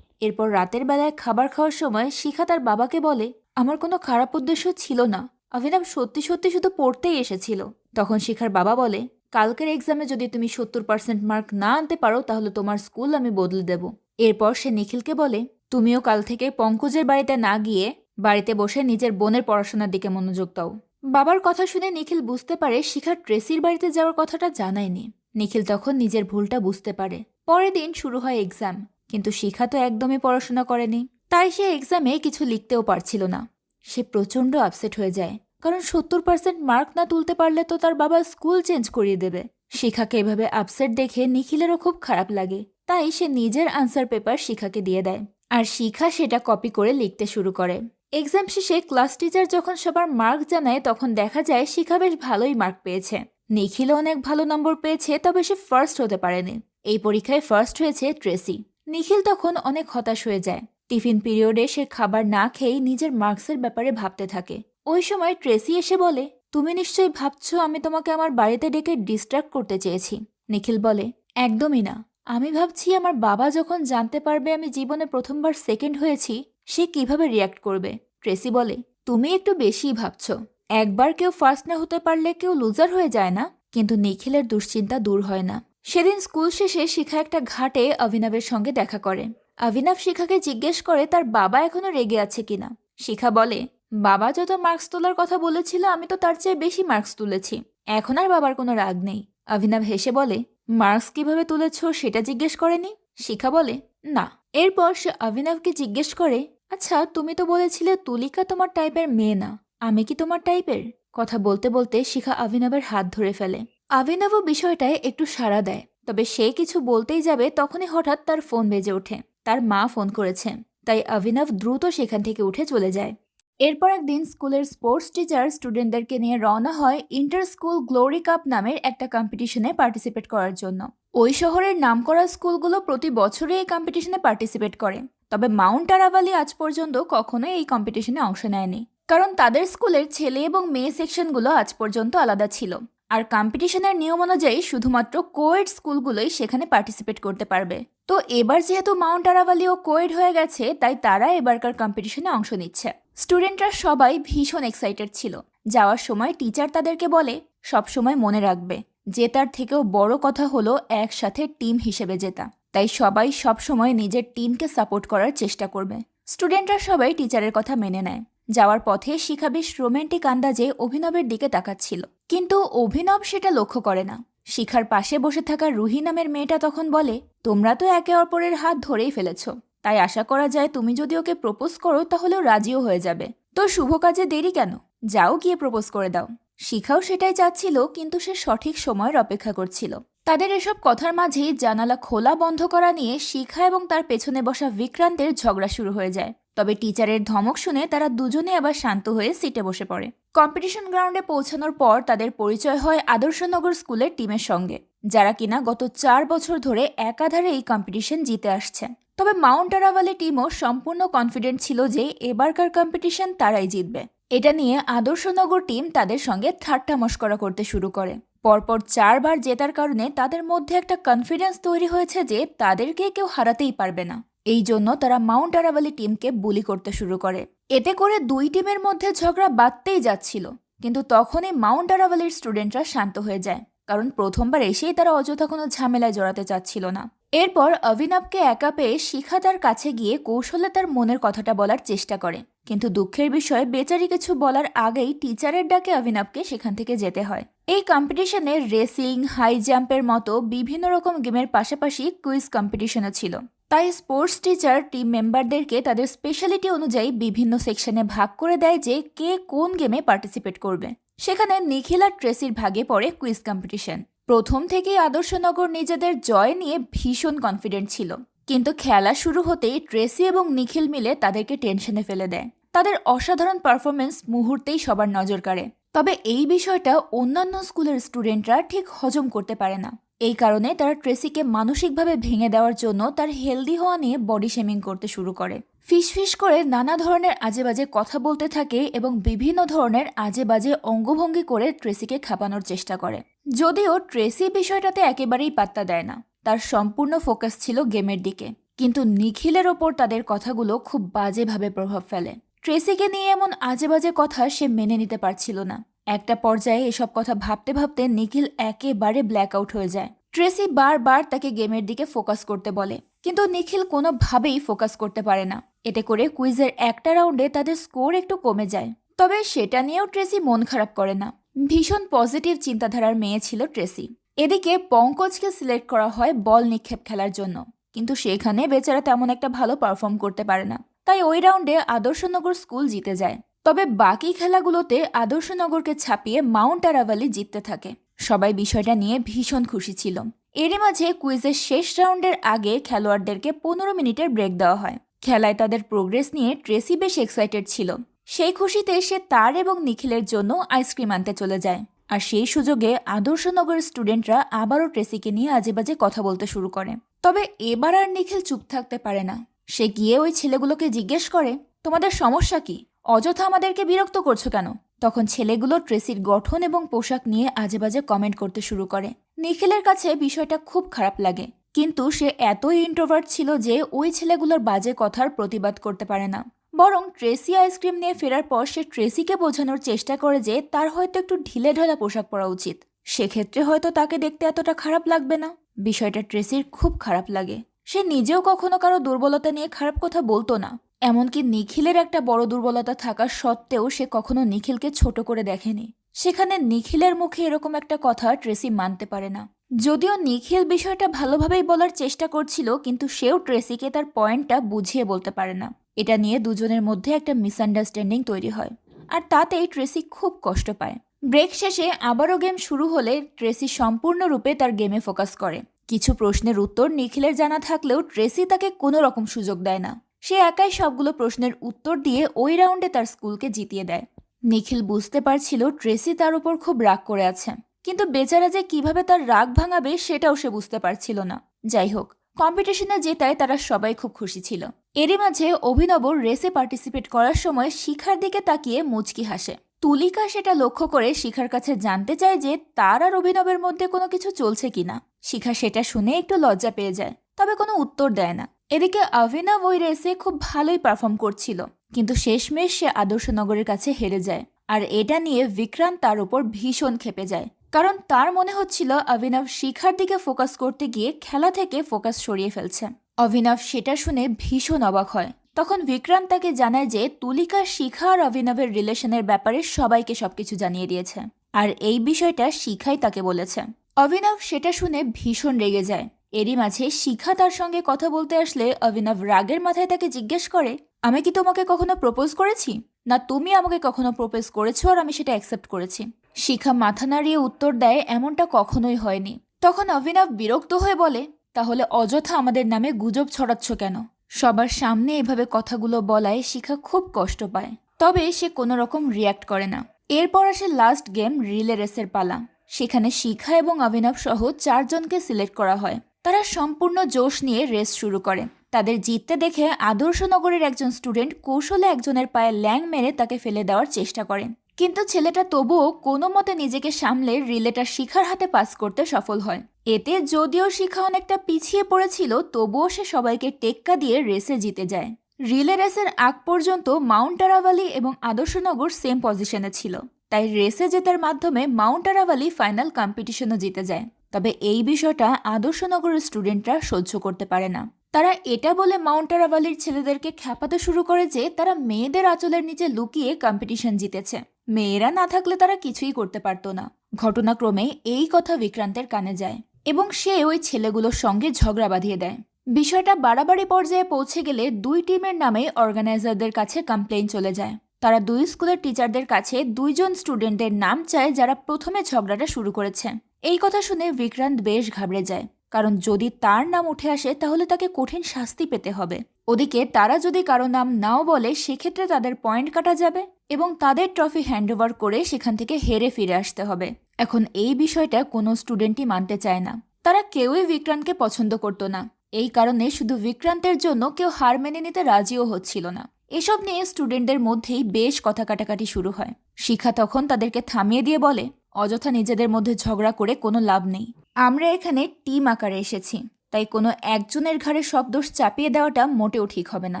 এরপর রাতের বেলায় খাবার খাওয়ার সময় শিখা তার বাবাকে বলে, আমার কোনো খারাপ উদ্দেশ্য ছিল না, অভিনব সত্যি সত্যি শুধু পড়তেই এসেছিল। তখন শিখার বাবা বলে, কালকের এক্সামে যদি তুমি 70% মার্ক না আনতে পারো তাহলে তোমার স্কুল আমি বদলে দেব। এরপর সে নিখিলকে বলে, তুমিও কাল থেকে পঙ্কজের বাড়িতে না গিয়ে বাড়িতে বসে নিজের বোনের পড়াশোনার দিকে মনোযোগ দাও। বাবার কথা শুনে নিখিল বুঝতে পারে শিখা ট্রেসির বাড়িতে যাওয়ার কথাটা জানায়নি। নিখিল তখন নিজের ভুলটা বুঝতে পারে। পরের দিন শুরু হয় এক্সাম, কিন্তু শিখা তো একদমই পড়াশোনা করেনি, তাই সে এক্সামে কিছু লিখতেও পারছিল না। সে প্রচণ্ড আপসেট হয়ে যায়, কারণ 70% মার্ক না তুলতে পারলে তো তার বাবা স্কুল চেঞ্জ করিয়ে দেবে। শিখাকে এভাবে আপসেট দেখে নিখিলেরও খুব খারাপ লাগে, তাই সে নিজের আনসার পেপার শিখাকে দিয়ে দেয়, আর শিখা সেটা কপি করে লিখতে শুরু করে। এক্সাম শেষে ক্লাস টিচার যখন সবার মার্ক জানায় তখন দেখা যায় শিখা বেশ ভালোই মার্ক পেয়েছে। নিখিলও অনেক ভালো নম্বর পেয়েছে, তবে সে ফার্স্ট হতে পারেনি। এই পরীক্ষায় ফার্স্ট হয়েছে ট্রেসি। নিখিল তখন অনেক হতাশ হয়ে যায়। টিফিন পিরিয়ডে সে খাবার না খেয়েই নিজের মার্কসের ব্যাপারে ভাবতে থাকে। ওই সময় ট্রেসি এসে বলে, তুমি নিশ্চয়ই ভাবছো আমি তোমাকে আমার বাড়িতে ডেকে ডিস্ট্র্যাক্ট করতে চেয়েছি। নিখিল বলে, একদমই না, আমি ভাবছি আমার বাবা যখন জানতে পারবে আমি জীবনে প্রথমবার সেকেন্ড হয়েছি সে কিভাবে রিয়াক্ট করবে। ট্রেসি বলে, তুমি একটু বেশিই ভাবছো। একবার কেউ ফার্স্ট না হতে পারলে কেউ লুজার হয়ে যায় না। কিন্তু নিখিলের দুশ্চিন্তা দূর হয় না। সেদিন স্কুল শেষে শিখা একটা ঘাটে অভিনবের সঙ্গে দেখা করে। অভিনব শিখাকে জিজ্ঞেস করে তার বাবা এখনো রেগে আছে কিনা। শিখা বলে, বাবা যত মার্কস তোলার কথা বলেছিল আমি তো তার চেয়ে বেশি মার্কস তুলেছি, এখন আর বাবার কোনো রাগ নেই। অভিনব হেসে বলে, মার্কস কিভাবে তুলেছ সেটা জিজ্ঞেস করেনি। শিখা বলে, না। এরপর সে অভিনবকে জিজ্ঞেস করে, আচ্ছা তুমি তো বলেছিলে তুলিকা তোমার টাইপের মেয়ে না, আমি কি তোমার টাইপের? কথা বলতে বলতে শিখা অভিনবের হাত ধরে ফেলে। অভিনবও বিষয়টায় একটু সাড়া দেয়, তবে সে কিছু বলতেই যাবে তখনই হঠাৎ তার ফোন বেজে ওঠে। তার মা ফোন করেছে, তাই অভিনব দ্রুত সেখান থেকে উঠে চলে যায়। এরপর একদিন স্কুলের স্পোর্টস টিচার স্টুডেন্টদেরকে নিয়ে রওনা হয় ইন্টার স্কুল গ্লোরি কাপ নামের একটা কম্পিটিশনে পার্টিসিপেট করার জন্য। ওই শহরের নামকরা স্কুলগুলো প্রতি বছরই এই কম্পিটিশনে পার্টিসিপেট করে, তবে মাউন্ট আরাভালি আজ পর্যন্ত কখনোই এই কম্পিটিশনে অংশ নেয়নি, কারণ তাদের স্কুলের ছেলে এবং মেয়ে সেকশনগুলো আজ পর্যন্ত আলাদা ছিল। আর কম্পিটিশনের নিয়ম অনুযায়ী শুধুমাত্র কোয়েড স্কুলগুলোই সেখানে পার্টিসিপেট করতে পারবে। তো এবার যেহেতু মাউন্ট আরাভালিও কোয়েড হয়ে গেছে, তাই তারা এবারকার কম্পিটিশনে অংশ নিচ্ছে। স্টুডেন্টরা সবাই ভীষণ এক্সাইটেড ছিল। যাওয়ার সময় টিচার তাদেরকে বলে, সবসময় মনে রাখবে জেতার থেকেও বড় কথা হলো একসাথে টিম হিসেবে জেতা। তাই সবাই সবসময় নিজের টিমকে সাপোর্ট করার চেষ্টা করবে। স্টুডেন্টরা সবাই টিচারের কথা মেনে নেয়। যাওয়ার পথে শিখা বেশ রোম্যান্টিক আন্দাজে অভিনবের দিকে তাকাচ্ছিল, কিন্তু অভিনব সেটা লক্ষ্য করে না। শিখার পাশে বসে থাকা রুহি নামের মেয়েটা তখন বলে, তোমরা তো একে অপরের হাত ধরেই ফেলেছ, তাই আশা করা যায় তুমি যদি ওকে প্রপোজ করো তাহলেও রাজিও হয়ে যাবে। তো শুভ কাজে দেরি কেন, যাও গিয়ে প্রপোজ করে দাও। শিখাও সেটাই চাচ্ছিল, কিন্তু সে সঠিক সময়ের অপেক্ষা করছিল। তাদের এসব কথার মাঝেই জানালা খোলা বন্ধ করা নিয়ে শিখা এবং তার পেছনে বসা বিক্রান্তের ঝগড়া শুরু হয়ে যায়। তবে টিচারের ধমক শুনে তারা দুজনে আবার শান্ত হয়ে সিটে বসে পড়ে। কম্পিটিশন গ্রাউন্ডে পৌঁছানোর পর তাদের পরিচয় হয় আদর্শনগর স্কুলের টিমের সঙ্গে, যারা কিনা গত 4 বছর ধরে একাধারে এই কম্পিটিশন জিতে আসছে। তবে মাউন্ট আরাভালি টিমও সম্পূর্ণ কনফিডেন্ট ছিল যে এবারকার কম্পিটিশন তারাই জিতবে। এটা নিয়ে আদর্শনগর টিম তাদের সঙ্গে ঠাট্টা মশকরা করতে শুরু করে। পরপর 4 বার জেতার কারণে তাদের মধ্যে একটা কনফিডেন্স তৈরি হয়েছে যে তাদেরকে কেউ হারাতেই পারবে না। এই জন্য তারা মাউন্ট আরাভালি টিমকে বুলি করতে শুরু করে। এতে করে দুই টিমের মধ্যে ঝগড়া বাড়তেই যাচ্ছিল, কিন্তু তখনই মাউন্ট আরাভালির স্টুডেন্টরা শান্ত হয়ে যায়, কারণ প্রথমবার এসেই তারা অযথা কোনো ঝামেলায় জড়াতে চাচ্ছিল না। এরপর অভিনবকে একা পেয়ে শিখা তার কাছে গিয়ে কৌশলে তার মনের কথাটা বলার চেষ্টা করে, কিন্তু দুঃখের বিষয় বেচারি কিছু বলার আগেই টিচারের ডাকে অভিনবকে সেখান থেকে যেতে হয়। এই কম্পিটিশনে রেসিং, হাই জাম্পের মতো বিভিন্ন রকম গেমের পাশাপাশি কুইজ কম্পিটিশনও ছিল। তাই স্পোর্টস টিচার টিম মেম্বারদেরকে তাদের স্পেশালিটি অনুযায়ী বিভিন্ন সেকশনে ভাগ করে দেয় যে কে কোন গেমে পার্টিসিপেট করবে। সেখানে নিখিল আর ট্রেসির ভাগে পড়ে কুইজ কম্পিটিশন। প্রথম থেকেই আদর্শনগর নিজেদের জয় নিয়ে ভীষণ কনফিডেন্ট ছিল, কিন্তু খেলা শুরু হতেই ট্রেসি এবং নিখিল মিলে তাদেরকে টেনশনে ফেলে দেয়। তাদের অসাধারণ পারফরমেন্স মুহূর্তেই সবার নজর কাড়ে। তবে এই বিষয়টা অন্যান্য স্কুলের স্টুডেন্টরা ঠিক হজম করতে পারে না। এই কারণে তারা ট্রেসিকে মানসিকভাবে ভেঙে দেওয়ার জন্য তার হেলদি হওয়া নিয়ে বডি শেমিং করতে শুরু করে। ফিসফিস করে নানা ধরনের আজেবাজে কথা বলতে থাকে এবং বিভিন্ন ধরনের আজেবাজে অঙ্গভঙ্গি করে ট্রেসিকে খাপানোর চেষ্টা করে। যদিও ট্রেসি বিষয়টাতে একেবারেই পাত্তা দেয় না, তার সম্পূর্ণ ফোকাস ছিল গেমের দিকে। কিন্তু নিখিলের ওপর তাদের কথাগুলো খুব বাজেভাবে প্রভাব ফেলে। ট্রেসিকে নিয়ে এমন আজেবাজে কথা সে মেনে নিতে পারছিল না। একটা পর্যায়ে এসব কথা ভাবতে ভাবতে নিখিল একেবারে ব্ল্যাক আউট হয়ে যায়। ট্রেসি বারবার তাকে গেমের দিকে ফোকাস করতে বলে, কিন্তু নিখিল কোনোভাবেই ফোকাস করতে পারে না। এতে করে কুইজের একটা রাউন্ডে তাদের স্কোর একটু কমে যায়। তবে সেটা নিয়েও ট্রেসি মন খারাপ করে না। ভীষণ পজিটিভ চিন্তাধারার মেয়ে ছিল ট্রেসি। এদিকে পঙ্কজকে সিলেক্ট করা হয় বল নিক্ষেপ খেলার জন্য, কিন্তু সেখানে বেচারা তেমন একটা ভালো পারফর্ম করতে পারে না। তাই ওই রাউন্ডে আদর্শনগর স্কুল জিতে যায়। তবে বাকি খেলাগুলোতে আদর্শনগরকে ছাপিয়ে মাউন্ট আরাভালি জিততে থাকে। সবাই বিষয়টা নিয়ে ভীষণ খুশি ছিল। এরই মাঝে কুইজের শেষ রাউন্ডের আগে খেলোয়াড়দেরকে 15 মিনিটের ব্রেক দেওয়া হয়। খেলায় তাদের প্রোগ্রেস নিয়ে ট্রেসি বেশ এক্সাইটেড ছিল। সেই খুশিতে সে তার এবং নিখিলের জন্য আইসক্রিম আনতে চলে যায়। আর সেই সুযোগে আদর্শনগরের স্টুডেন্টরা আবারও ট্রেসিকে নিয়ে আজেবাজে কথা বলতে শুরু করে। তবে এবার আর নিখিল চুপ থাকতে পারে না। সে গিয়ে ওই ছেলেগুলোকে জিজ্ঞেস করে, তোমাদের সমস্যা কি? অযথা আমাদেরকে বিরক্ত করছো কেন? তখন ছেলেগুলো ট্রেসির গঠন এবং পোশাক নিয়ে আজেবাজে কমেন্ট করতে শুরু করে। নিখিলের কাছে বিষয়টা খুব খারাপ লাগে, কিন্তু সে এতই ইন্ট্রোভার্ট ছিল যে ওই ছেলেগুলোর বাজে কথার প্রতিবাদ করতে পারে না। বরং ট্রেসি আইসক্রিম নিয়ে ফেরার পর সে ট্রেসিকে বোঝানোর চেষ্টা করে যে তার হয়তো একটু ঢিলে ঢালা পোশাক পরা উচিত। সেক্ষেত্রে হয়তো তাকে দেখতে এতটা খারাপ লাগবে না। বিষয়টা ট্রেসির খুব খারাপ লাগে। সে নিজেও কখনো কারো দুর্বলতা নিয়ে খারাপ কথা বলতো না। এমনকি নিখিলের একটা বড় দুর্বলতা থাকা সত্ত্বেও সে কখনো নিখিলকে ছোট করে দেখেনি। সেখানে নিখিলের মুখে এরকম একটা কথা ট্রেসি মানতে পারে না। যদিও নিখিল বিষয়টা ভালোভাবেই বলার চেষ্টা করছিল, কিন্তু সেও ট্রেসিকে তার পয়েন্টটা বুঝিয়ে বলতে পারে না। এটা নিয়ে দুজনের মধ্যে একটা মিসআন্ডারস্ট্যান্ডিং তৈরি হয়, আর তাতেই ট্রেসি খুব কষ্ট পায়। ব্রেক শেষে আবারও গেম শুরু হলে ট্রেসি সম্পূর্ণরূপে তার গেমে ফোকাস করে। কিছু প্রশ্নের উত্তর নিখিলের জানা থাকলেও ট্রেসি তাকে কোনো রকম সুযোগ দেয় না। সে একাই সবগুলো প্রশ্নের উত্তর দিয়ে ওই রাউন্ডে তার স্কুলকে জিতিয়ে দেয়। নিখিল বুঝতে পারছিল ট্রেসি তার উপর খুব রাগ করে আছে, কিন্তু বেচারা যে কিভাবে তার রাগ ভাঙাবে সেটাও সে বুঝতে পারছিল না। যাই হোক, কম্পিটিশনে জেতায় তারা সবাই খুব খুশি ছিল। এরই মাঝে অভিনব রেসে পার্টিসিপেট করার সময় শিখার দিকে তাকিয়ে মুচকি হাসে। তুলিকা সেটা লক্ষ্য করে শিখার কাছে জানতে চায় যে তার আর অভিনবের মধ্যে কোনো কিছু চলছে কিনা। শিখা সেটা শুনে একটু লজ্জা পেয়ে যায়, তবে কোনো উত্তর দেয় না। এদিকে অভিনব ওই রেসে খুব ভালোই পারফর্ম করছিল, কিন্তু শেষমেশ সে আদর্শনগরের কাছে হেরে যায়। আর এটা নিয়ে বিক্রান্ত তার উপর ভীষণ ক্ষেপে যায়, কারণ তার মনে হচ্ছিল অভিনব শিখার দিকে ফোকাস করতে গিয়ে খেলা থেকে ফোকাস সরিয়ে ফেলছে। অভিনব সেটা শুনে ভীষণ অবাক হয়। তখন বিক্রান্ত তাকে জানায় যে তুলিকা শিখা আর অভিনবের রিলেশনের ব্যাপারে সবাইকে সবকিছু জানিয়ে দিয়েছে, আর এই বিষয়টা শিখাই তাকে বলেছে। অভিনব সেটা শুনে ভীষণ রেগে যায়। এরই মাঝে শিখা তার সঙ্গে কথা বলতে আসলে অভিনব রাগের মাথায় তাকে জিজ্ঞেস করে, আমি কি তোমাকে কখনো প্রপোজ করেছি, না তুমি আমাকে কখনো প্রপোজ করেছো আর আমি সেটা অ্যাকসেপ্ট করেছি? শিখা মাথা নাড়িয়ে উত্তর দেয়, এমনটা কখনোই হয়নি। তখন অভিনব বিরক্ত হয়ে বলে, তাহলে অযথা আমাদের নামে গুজব ছড়াচ্ছ কেন? সবার সামনে এভাবে কথাগুলো বলায় শিখা খুব কষ্ট পায়, তবে সে কোনো রকম রিয়্যাক্ট করে না। এরপর আসে লাস্ট গেম রিলে রেসের পালা। সেখানে শিখা এবং অভিনব সহ 4 জনকে সিলেক্ট করা হয়। তারা সম্পূর্ণ জোশ নিয়ে রেস শুরু করে। তাদের জিততে দেখে আদর্শনগরের একজন স্টুডেন্ট কৌশলে একজনের পায়ে ল্যাং মেরে তাকে ফেলে দেওয়ার চেষ্টা করে, কিন্তু ছেলেটা তবুও কোনো মতে নিজেকে সামলে রিলেটা শিখার হাতে পাস করতে সফল হয়। এতে যদিও শিখা অনেকটা পিছিয়ে পড়েছিল, তবুও সে সবাইকে টেক্কা দিয়ে রেসে জিতে যায়। রিলে রেসের আগ পর্যন্ত মাউন্ট আরাভালি এবং আদর্শনগর সেম পজিশনে ছিল, তাই রেসে জেতার মাধ্যমে মাউন্ট আরাভালি ফাইনাল কম্পিটিশনও জিতে যায়। তবে এই বিষয়টা আদর্শনগরের স্টুডেন্টরা সহ্য করতে পারে না। তারা এটা বলে মাউন্ট আরাভালির ছেলেদেরকে খ্যাপাতে শুরু করে যে তারা মেয়েদের আঁচলের নিচে লুকিয়ে কম্পিটিশন জিতেছে। মেয়েরা না থাকলে তারা কিছুই করতে পারত না। ঘটনাক্রমে এই কথা বিক্রান্তের কানে যায় এবং সে ওই ছেলেগুলোর সঙ্গে ঝগড়া বাঁধিয়ে দেয়। বিষয়টা বাড়াবাড়ি পর্যায়ে পৌঁছে গেলে 2 টিমের নামে অর্গানাইজারদের কাছে কমপ্লেইন চলে যায়। তারা 2 স্কুলের টিচারদের কাছে 2 জন স্টুডেন্টদের নাম চায় যারা প্রথমে ঝগড়াটা শুরু করেছে। এই কথা শুনে বিক্রান্ত বেশ ঘাবড়ে যায়, কারণ যদি তার নাম উঠে আসে তাহলে তাকে কঠিন শাস্তি পেতে হবে। ওদিকে তারা যদি কারো নাম নাও বলে সেক্ষেত্রে তাদের পয়েন্ট কাটা যাবে এবং তাদের ট্রফি হ্যান্ডওভার করে সেখান থেকে হেরে ফিরে আসতে হবে। এখন এই বিষয়টা কোনো স্টুডেন্টই মানতে চায় না। তারা কেউই বিক্রান্তকে পছন্দ করতো না। এই কারণে শুধু বিক্রান্তের জন্য কেউ হার মেনে নিতে রাজিও হচ্ছিল না। এসব নিয়ে স্টুডেন্টদের মধ্যেই বেশ কথা কাটাকাটি শুরু হয়। শিখা তখন তাদেরকে থামিয়ে দিয়ে বলে, অযথা নিজেদের মধ্যে ঝগড়া করে কোনো লাভ নেই। আমরা এখানে টিম আকারে এসেছি, তাই কোনো একজনের ঘাড়ে সব দোষ চাপিয়ে দেওয়াটা মোটেও ঠিক হবে না।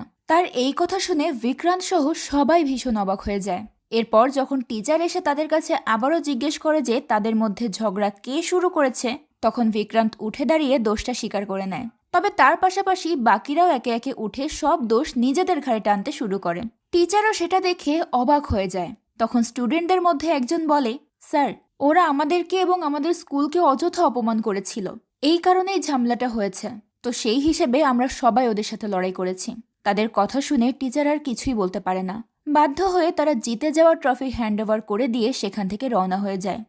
তার এই কথা শুনে বিক্রান্ত সহ সবাই ভীষণ অবাক হয়ে যায়। এরপর যখন টিচার এসে তাদের কাছে আবারও জিজ্ঞেস করে যে তাদের মধ্যে ঝগড়া কে শুরু করেছে, তখন বিক্রান্ত উঠে দাঁড়িয়ে দোষটা স্বীকার করে নেয়। তবে তার পাশাপাশি বাকিরাও একে একে উঠে সব দোষ নিজেদের ঘাড়ে টানতে শুরু করে। টিচারও সেটা দেখে অবাক হয়ে যায়। তখন স্টুডেন্টদের মধ্যে একজন বলে, স্যার, ওরা আমাদেরকে এবং আমাদের স্কুলকে অযথা অপমান করেছিল, এই কারণেই ঝামেলাটা হয়েছে। তো সেই হিসেবে আমরা সবাই ওদের সাথে লড়াই করেছি। তাদের কথা শুনে টিচার আর কিছুই বলতে পারে না। বাধ্য হয়ে তারা জিতে যাওয়ার ট্রফি হ্যান্ডওভার করে দিয়ে সেখান থেকে রওনা হয়ে যায়।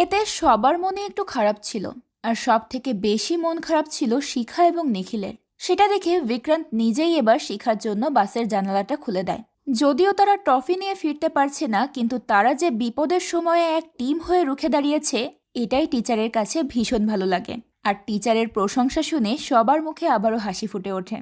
এতে সবার মনে একটু খারাপ ছিল, আর সব থেকে বেশি মন খারাপ ছিল শিখা এবং নিখিলের। সেটা দেখে বিক্রান্ত নিজেই এবার শিখার জন্য বাসের জানালাটা খুলে দেয়। যদিও তারা ট্রফি নিয়ে ফিরতে পারছে না, কিন্তু তারা যে বিপদের সময়ে এক টিম হয়ে রুখে দাঁড়িয়েছে এটাই টিচারের কাছে ভীষণ ভালো লাগে। আর টিচারের প্রশংসা শুনে সবার মুখে আবারও হাসি ফুটে ওঠে।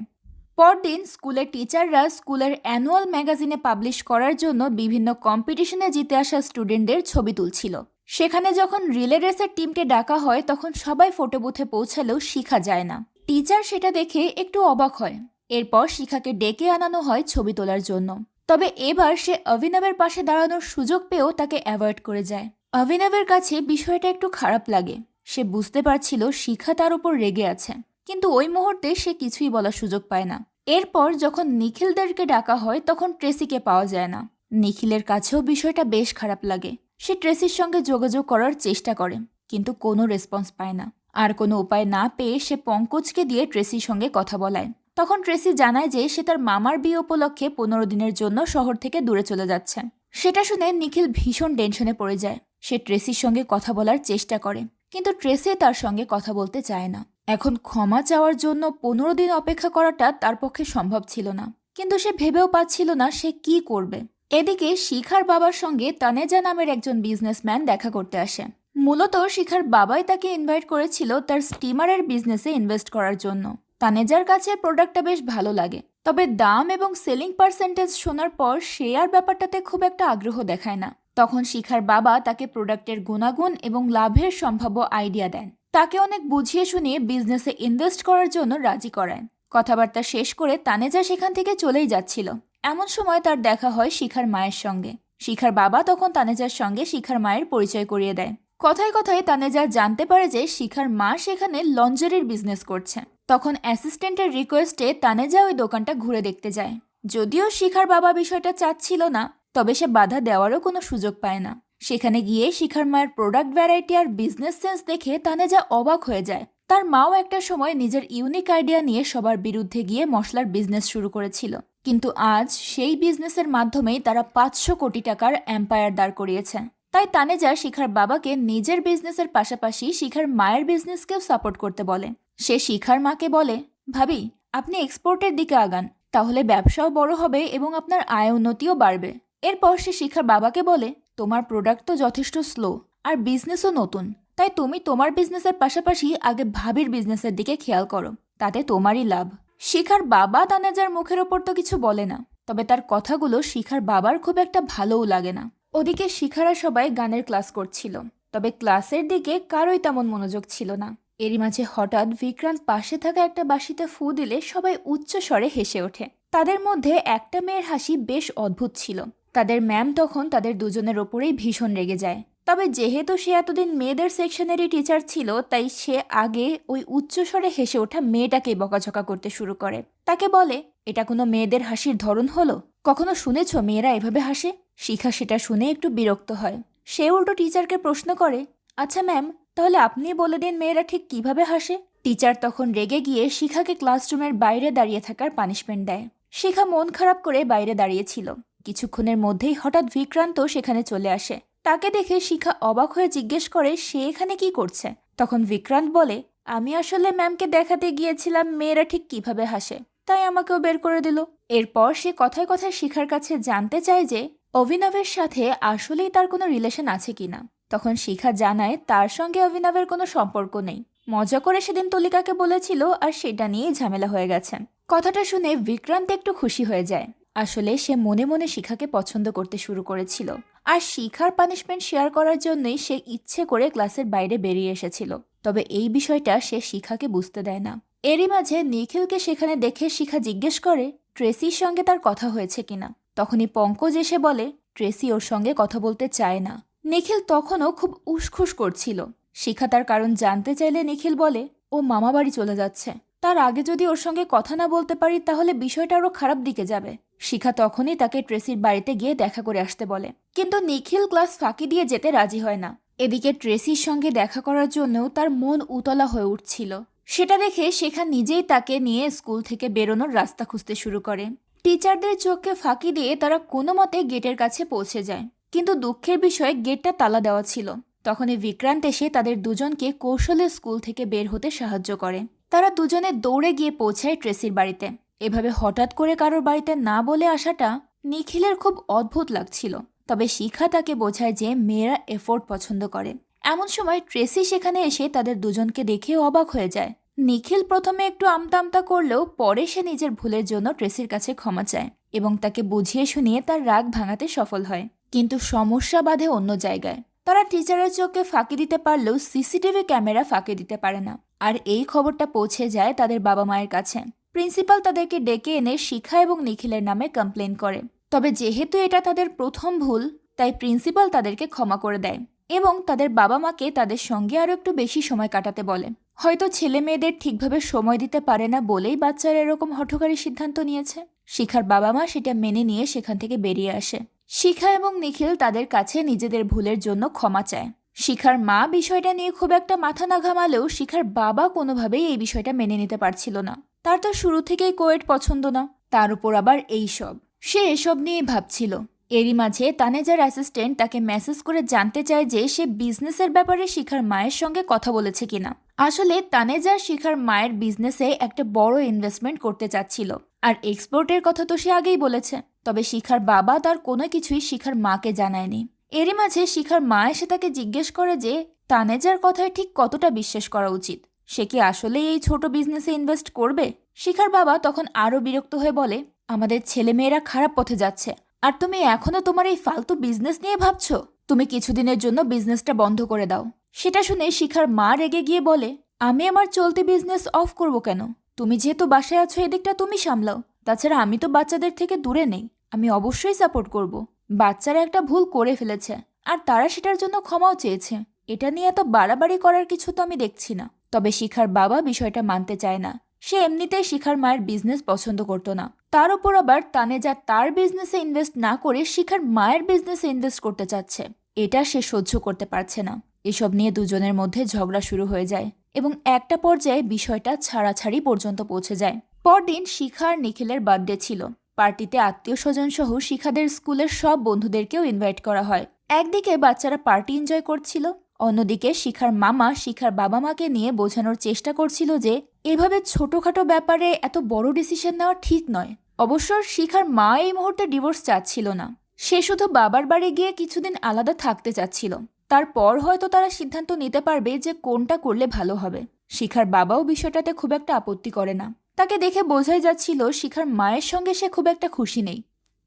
পরদিন স্কুলের টিচাররা স্কুলের অ্যানুয়াল ম্যাগাজিনে পাবলিশ করার জন্য বিভিন্ন কম্পিটিশনে জিতে আসা স্টুডেন্টদের ছবি তুলছিল। সেখানে যখন রিলে রেসের টিমকে ডাকা হয় তখন সবাই ফটো বুথে পৌঁছালেও শিখা যায় না। টিচার সেটা দেখে একটু অবাক হয়। এরপর শিখাকে ডেকে আনানো হয় ছবি তোলার জন্য। তবে এবার সে অভিনবের পাশে দাঁড়ানোর সুযোগ পেয়েও তাকে অ্যাভয়েড করে যায়। অভিনবের কাছে বিষয়টা একটু খারাপ লাগে। সে বুঝতে পারছিল শিখা তার উপর রেগে আছে, কিন্তু ওই মুহূর্তে সে কিছুই বলার সুযোগ পায় না। এরপর যখন নিখিলদেরকে ডাকা হয় তখন ট্রেসিকে পাওয়া যায় না। নিখিলের কাছেও বিষয়টা বেশ খারাপ লাগে। সে ট্রেসির সঙ্গে যোগাযোগ করার চেষ্টা করে, কিন্তু কোনো রেসপন্স পায় না। আর কোনো উপায় না পেয়ে সে পঙ্কজকে দিয়ে ট্রেসির সঙ্গে কথা বলায়। তখন ট্রেসি জানায় যে সে তার মামার বিয়ে উপলক্ষে 15 দিনের জন্য শহর থেকে দূরে চলে যাচ্ছে। সেটা শুনে নিখিল ভীষণ টেনশনে পড়ে যায়। সে ট্রেসির সঙ্গে কথা বলার চেষ্টা করে, কিন্তু ট্রেসি তার সঙ্গে কথা বলতে চায় না। এখন ক্ষমা চাওয়ার জন্য 15 দিন অপেক্ষা করাটা তার পক্ষে সম্ভব ছিল না, কিন্তু সে ভেবেও পাচ্ছিল না সে কি করবে। এদিকে শিখার বাবার সঙ্গে তানেজা নামের একজন বিজনেসম্যান দেখা করতে আসে। মূলত শিখার বাবাই তাকে ইনভাইট করেছিল তার স্টিমারের বিজনেসে ইনভেস্ট করার জন্য। তানেজার কাছে প্রোডাক্টটা বেশ ভালো লাগে, তবে দাম এবং সেলিং পার্সেন্টেজ শোনার পর সে আর ব্যাপারটাতে খুব একটা আগ্রহ দেখায় না। তখন শিখার বাবা তাকে প্রোডাক্টের গুণাগুণ এবং লাভের সম্ভাব্য আইডিয়া দেন। তাকে অনেক বুঝিয়ে শুনিয়ে বিজনেসে ইনভেস্ট করার জন্য রাজি করায়। কথাবার্তা শেষ করে তানেজা সেখান থেকে চলেই যাচ্ছিল। এমন সময় তার দেখা হয় শিখার মায়ের সঙ্গে। শিখার বাবা তখন তানেজার সঙ্গে শিখার মায়ের পরিচয় করিয়ে দেয়। কথায় কথায় তানেজা জানতে পারে যে শিখার মা সেখানে লঞ্জারির বিজনেস করছে। তখন অ্যাসিস্ট্যান্টের রিকোয়েস্টে তানেজা ওই দোকানটা ঘুরে দেখতে যায়। যদিও শিখার বাবা বিষয়টা চাচ্ছিল না, তবে সে বাধা দেওয়ারও কোনো সুযোগ পায় না। সেখানে গিয়ে শিখার মায়ের প্রোডাক্ট ভ্যারাইটি আর বিজনেস সেন্স দেখে তানেজা অবাক হয়ে যায়। তার মাও একটা সময় নিজের ইউনিক আইডিয়া নিয়ে সবার বিরুদ্ধে গিয়ে মশলার বিজনেস শুরু করেছিল, কিন্তু আজ সেই বিজনেসের মাধ্যমেই তারা 500 কোটি টাকার এম্পায়ার দাঁড় করিয়েছে। তাই তানেজা শিখার বাবাকে নিজের বিজনেসের পাশাপাশি শিখার মায়ের বিজনেসকেও সাপোর্ট করতে বলে। সে শিখার মাকে বলে, ভাবি, আপনি এক্সপোর্টের দিকে আগান, তাহলে ব্যবসাও বড় হবে এবং আপনার আয় উন্নতিও বাড়বে। এরপর সে শিখার বাবাকে বলে, তোমার প্রোডাক্ট তো যথেষ্ট স্লো আর বিজনেসও নতুন, তাই তুমি তোমার বিজনেসের পাশাপাশি আগে ভাবির বিজনেসের দিকে খেয়াল করো, তাতে তোমারই লাভ। শিখার বাবা তানেজার মুখের ওপর তো কিছু বলে না, তবে তার কথাগুলো শিখার বাবার খুব একটা ভালোও লাগে না। ওদিকে শিখারা সবাই গানের ক্লাস করছিল, তবে ক্লাসের দিকে কারোই তেমন মনোযোগ ছিল না। এরই মাঝে হঠাৎ বিক্রান্ত পাশে থাকা একটা বাঁশিতে ফু দিলে সবাই উচ্চ স্বরে হেসে ওঠে। তাদের মধ্যে একটা মেয়ের হাসি বেশ অদ্ভুত ছিল। তাদের ম্যাম তখন তাদের দুজনের ওপরেই ভীষণ রেগে যায়। তবে যেহেতু সে এতদিন মেয়েদের সেকশনেরই টিচার ছিল, তাই সে আগে ওই উচ্চস্বরে হেসে ওঠা মেয়েটাকে বকাঝকা করতে শুরু করে। তাকে বলে, এটা কোনো মেয়েদের হাসির ধরন হলো? কখনো শুনেছ মেয়েরা এভাবে হাসে? শিখা সেটা শুনে একটু বিরক্ত হয়। সে উল্টো টিচারকে প্রশ্ন করে, আচ্ছা ম্যাম, তাহলে আপনি বলে দিন মেয়েরা ঠিক কিভাবে হাসে। টিচার তখন রেগে গিয়ে শিখাকে ক্লাসরুমের বাইরে দাঁড়িয়ে থাকার পানিশমেন্ট দেয়। শিখা মন খারাপ করে বাইরে দাঁড়িয়েছিল। কিছুক্ষণের মধ্যেই হঠাৎ বিক্রান্ত সেখানে চলে আসে। তাকে দেখে শিখা অবাক হয়ে জিজ্ঞেস করে সে এখানে কি করছে। তখন বিক্রান্ত বলে, আমি আসলে ম্যামকে দেখাতে গিয়েছিলাম মেয়েরা ঠিক কিভাবে হাসে, তাই আমাকেও বের করে দিল। এরপর সে কথায় কথায় শিখার কাছে জানতে চায় যে অভিনবের সাথে আসলেই তার কোনো রিলেশন আছে কিনা। তখন শিখা জানায় তার সঙ্গে অভিনবের কোনো সম্পর্ক নেই, মজা করে সেদিন তুলিকাকে বলেছিল আর সেটা নিয়েই ঝামেলা হয়ে গেছে। কথাটা শুনে বিক্রান্ত একটু খুশি হয়ে যায়। আসলে সে মনে মনে শিখাকে পছন্দ করতে শুরু করেছিল, আর শিখার পানিশমেন্ট শেয়ার করার জন্যই সে ইচ্ছে করে ক্লাসের বাইরে বেরিয়ে এসেছিল। তবে এই বিষয়টা সে শিখাকে বুঝতে দেয় না। এরই মাঝে নিখিলকে সেখানে দেখে শিখা জিজ্ঞেস করে ট্রেসির সঙ্গে তার কথা হয়েছে কিনা। তখনই পঙ্কজ এসে বলে ট্রেসি ওর সঙ্গে কথা বলতে চায় না। নিখিল তখনও খুব উসখুস করছিল। শিখা তার কারণ জানতে চাইলে নিখিল বলে ও মামা বাড়ি চলে যাচ্ছে, তার আগে যদি ওর সঙ্গে কথা না বলতে পারি তাহলে বিষয়টা আরও খারাপ দিকে যাবে। শিখা তখনই তাকে ট্রেসির বাড়িতে গিয়ে দেখা করে আসতে বলে, কিন্তু নিখিল ক্লাস ফাঁকি দিয়ে যেতে রাজি হয় না। এদিকে ট্রেসির সঙ্গে দেখা করার জন্যও তার মন উতলা হয়ে উঠছিল। সেটা দেখে শিখা নিজেই তাকে নিয়ে স্কুল থেকে বেরোনোর রাস্তা খুঁজতে শুরু করে। টিচারদের চোখকে ফাঁকি দিয়ে তারা কোনো মতে গেটের কাছে পৌঁছে যায়, কিন্তু দুঃখের বিষয় গেটটা তালা দেওয়া ছিল। তখনই বিক্রান্ত এসে তাদের দুজনকে কৌশলে স্কুল থেকে বের হতে সাহায্য করে। তারা দুজনে দৌড়ে গিয়ে পৌঁছায় ট্রেসির বাড়িতে। এভাবে হঠাৎ করে কারোর বাড়িতে না বলে আসাটা নিখিলের খুব অদ্ভুত লাগছিল। তবে শিখা তাকে বোঝায় যে মেয়েরা এফোর্ট পছন্দ করে। এমন সময় ট্রেসি সেখানে এসে তাদের দুজনকে দেখে অবাক হয়ে যায়। নিখিল প্রথমে একটু আমতা আমতা করলেও পরে সে নিজের ভুলের জন্য ট্রেসির কাছে ক্ষমা চায় এবং তাকে বুঝিয়ে শুনিয়ে তার রাগ ভাঙাতে সফল হয়। কিন্তু সমস্যা বাধে অন্য জায়গায়। তারা টিচারের চোখে ফাঁকি দিতে পারলেও সিসিটিভি ক্যামেরা ফাঁকি দিতে পারে না। আর এই খবরটা পৌঁছে যায় তাদের বাবা মায়ের কাছে। প্রিন্সিপাল তাদেরকে ডেকে এনে শিখা এবং নিখিলের নামে কমপ্লেন করে। তবে যেহেতু এটা তাদের প্রথম ভুল, তাই প্রিন্সিপাল তাদেরকে ক্ষমা করে দেয় এবং তাদের বাবা মাকে তাদের সঙ্গে আরও একটু বেশি সময় কাটাতে বলে। হয়তো ছেলে মেয়েদের ঠিকভাবে সময় দিতে পারে না বলেই বাচ্চারা এরকম হঠকারী সিদ্ধান্ত নিয়েছে। শিখার বাবা মা সেটা মেনে নিয়ে সেখান থেকে বেরিয়ে আসে। শিখা এবং নিখিল তাদের কাছে নিজেদের ভুলের জন্য ক্ষমা চায়। শিখার মা বিষয়টা নিয়ে খুব একটা মাথা না ঘামালেও শিখার বাবা কোনোভাবেই এই বিষয়টা মেনে নিতে পারছিল না। তার তো শুরু থেকেই কোয়েট পছন্দ না, তার উপর আবার এই সব। সে এসব নিয়ে ভাবছিল। এরই মাঝে তানেজার অ্যাসিস্ট্যান্ট তাকে মেসেজ করে জানতে চায় যে সে বিজনেসের ব্যাপারে শিখার মায়ের সঙ্গে কথা বলেছে কিনা। আসলে তানেজার শিখার মায়ের বিজনেসে একটা বড় ইনভেস্টমেন্ট করতে চাচ্ছিল, আর এক্সপোর্টের কথা তো সে আগেই বলেছে। তবে শিখার বাবা তার কোনো কিছুই শিখার মাকে জানায়নি। এরই মাঝে শিখার মা এসে তাকে জিজ্ঞেস করে যে তানেজার কথায় ঠিক কতটা বিশ্বাস করা উচিত, সে কি আসলে এই ছোট বিজনেসে ইনভেস্ট করবে। শিখার বাবা তখন আরো বিরক্ত হয়ে বলে, আমাদের ছেলেমেয়েরা খারাপ পথে যাচ্ছে, আর তুমি এখনো তোমার এই ফালতু বিজনেস নিয়ে ভাবছো। তুমি কিছুদিনের জন্য বিজনেসটা বন্ধ করে দাও। সেটা শুনে শিখার মা রেগে গিয়ে বলে, আমি আমার চলতি বিজনেস অফ করব কেন? তুমি যেহেতু বাসায় আছো এদিকটা তুমি সামলাও। তাছাড়া আমি তো বাচ্চাদের থেকে দূরে নেই, আমি অবশ্যই সাপোর্ট করব। বাচ্চারা একটা ভুল করে ফেলেছে, আর তারা সেটার জন্য ক্ষমাও চেয়েছে। এটা নিয়ে এত বাড়াবাড়ি করার কিছু তো আমি দেখছি না। তবে শিখার বাবা বিষয়টা মানতে চায় না। সে এমনিতেই শিখার মায়ের বিজনেস পছন্দ করতো না, তার উপর আবার তানেজা তার বিজনেসে ইনভেস্ট না করে শিখার মায়ের বিজনেসে ইনভেস্ট করতে চাচ্ছে। এটা সে সহ্য করতে পারছে না। এসব নিয়ে দুজনের মধ্যে ঝগড়া শুরু হয়ে যায় এবং একটা পর্যায়ে বিষয়টা ছাড়াছাড়ি পর্যন্ত পৌঁছে যায়। পরদিন শিখা আর নিখিলের বার্থডে ছিল। পার্টিতে আত্মীয় স্বজন সহ শিখাদের স্কুলের সব বন্ধুদেরকেও ইনভাইট করা হয়। একদিকে বাচ্চারা পার্টি এনজয় করছিল, অন্যদিকে শিখার মামা শিখার বাবা মাকে নিয়ে বোঝানোর চেষ্টা করছিল যে এভাবে ছোটখাটো ব্যাপারে এত বড় ডিসিশন নেওয়া ঠিক নয়। অবশ্য শিখার মা এই মুহূর্তে ডিভোর্স চাচ্ছিল না, সে শুধু বাবার বাড়ি গিয়ে কিছুদিন আলাদা থাকতে চাচ্ছিল। তারপর হয়তো তারা সিদ্ধান্ত নিতে পারবে যে কোনটা করলে ভালো হবে। শিখার বাবাও বিষয়টাতে খুব একটা আপত্তি করে না। তাকে দেখে বোঝাই যাচ্ছিল শিখার মায়ের সঙ্গে সে খুব একটা খুশি নেই।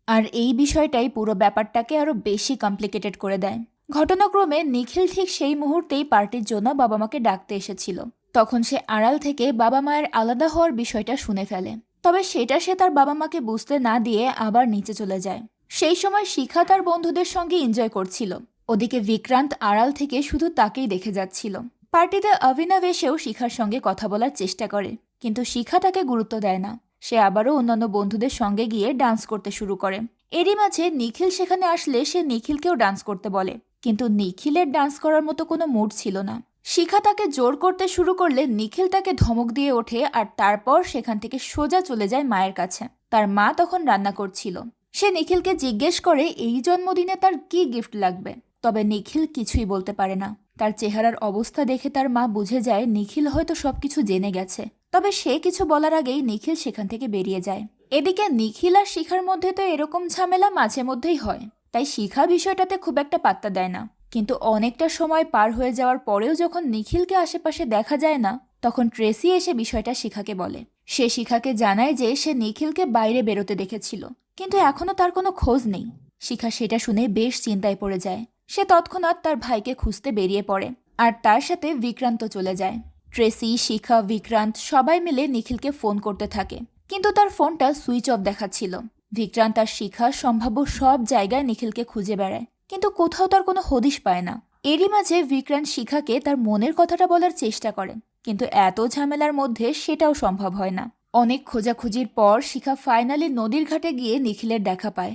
আর এই বিষয়টাই পুরো ব্যাপারটাকে আরো বেশি কমপ্লিকেটেড করে দেয়। ঘটনাক্রমে নিখিল ঠিক সেই মুহূর্তেই পার্টির জন্য বাবা মাকে ডাকতে এসেছিল। তখন সে আড়াল থেকে বাবা মায়ের আলাদা হওয়ার বিষয়টা শুনে ফেলে। তবে সেটা সে তার বাবা মাকে বুঝতে না দিয়ে আবার নিচে চলে যায়। সেই সময় শিখা তার বন্ধুদের সঙ্গে এনজয় করছিল। ওদিকে বিক্রান্ত আড়াল থেকে শুধু তাকেই দেখে যাচ্ছিল। পার্টিতে অভিনব এসেও শিখার সঙ্গে কথা বলার চেষ্টা করে, কিন্তু শিখা তাকে গুরুত্ব দেয় না। সে আবারও অন্যান্য বন্ধুদের সঙ্গে গিয়ে ডান্স করতে শুরু করে। এরই মাঝে নিখিল সেখানে আসলে সে নিখিলকেও ডান্স করতে বলে, কিন্তু নিখিলের ডান্স করার মতো কোনো মুড ছিল না। শিখা তাকে জোর করতে শুরু করলে নিখিল তাকে ধমক দিয়ে ওঠে, আর তারপর সেখান থেকে সোজা চলে যায় মায়ের কাছে। তার মা তখন রান্না করছিল। সে নিখিলকে জিজ্ঞেস করে এই জন্মদিনে তার কি গিফট লাগবে। তবে নিখিল কিছুই বলতে পারে না। তার চেহারার অবস্থা দেখে তার মা বুঝে যায় নিখিল হয়তো সবকিছু জেনে গেছে। তবে সে কিছু বলার আগেই নিখিল সেখান থেকে বেরিয়ে যায়। এদিকে নিখিল আর শিখার মধ্যে তো এরকম ঝামেলা মাঝে মধ্যেই হয়, তাই শিখা বিষয়টাতে খুব একটা পাত্তা দেয় না। কিন্তু অনেকটা সময় পার হয়ে যাওয়ার পরেও যখন নিখিলকে আশেপাশে দেখা যায় না, তখন ট্রেসি এসে বিষয়টা শিখাকে বলে। সে শিখাকে জানায় যে সে নিখিলকে বাইরে বেরোতে দেখেছিল, কিন্তু এখনো তার কোনো খোঁজ নেই। শিখা সেটা শুনে বেশ চিন্তায় পড়ে যায়। সে তৎক্ষণাৎ তার ভাইকে খুঁজতে বেরিয়ে পড়ে, আর তার সাথে বিক্রান্ত চলে যায়। ট্রেসি, শিখা, বিক্রান্ত সবাই মিলে নিখিলকে ফোন করতে থাকে, কিন্তু তার ফোনটা সুইচ অফ দেখাচ্ছিল। বিক্রান্ত আর শিখা সম্ভাব্য সব জায়গায় নিখিলকে খুঁজে বেড়ায়, কিন্তু কোথাও তার কোনো হদিশ পায় না। এরই মাঝে বিক্রান্ত শিখাকে তার মনের কথাটা বলার চেষ্টা করে, কিন্তু এত ঝামেলার মধ্যে সেটাও সম্ভব হয় না। অনেক খোঁজাখুঁজির পর শিখা ফাইনালি নদীর ঘাটে গিয়ে নিখিলের দেখা পায়।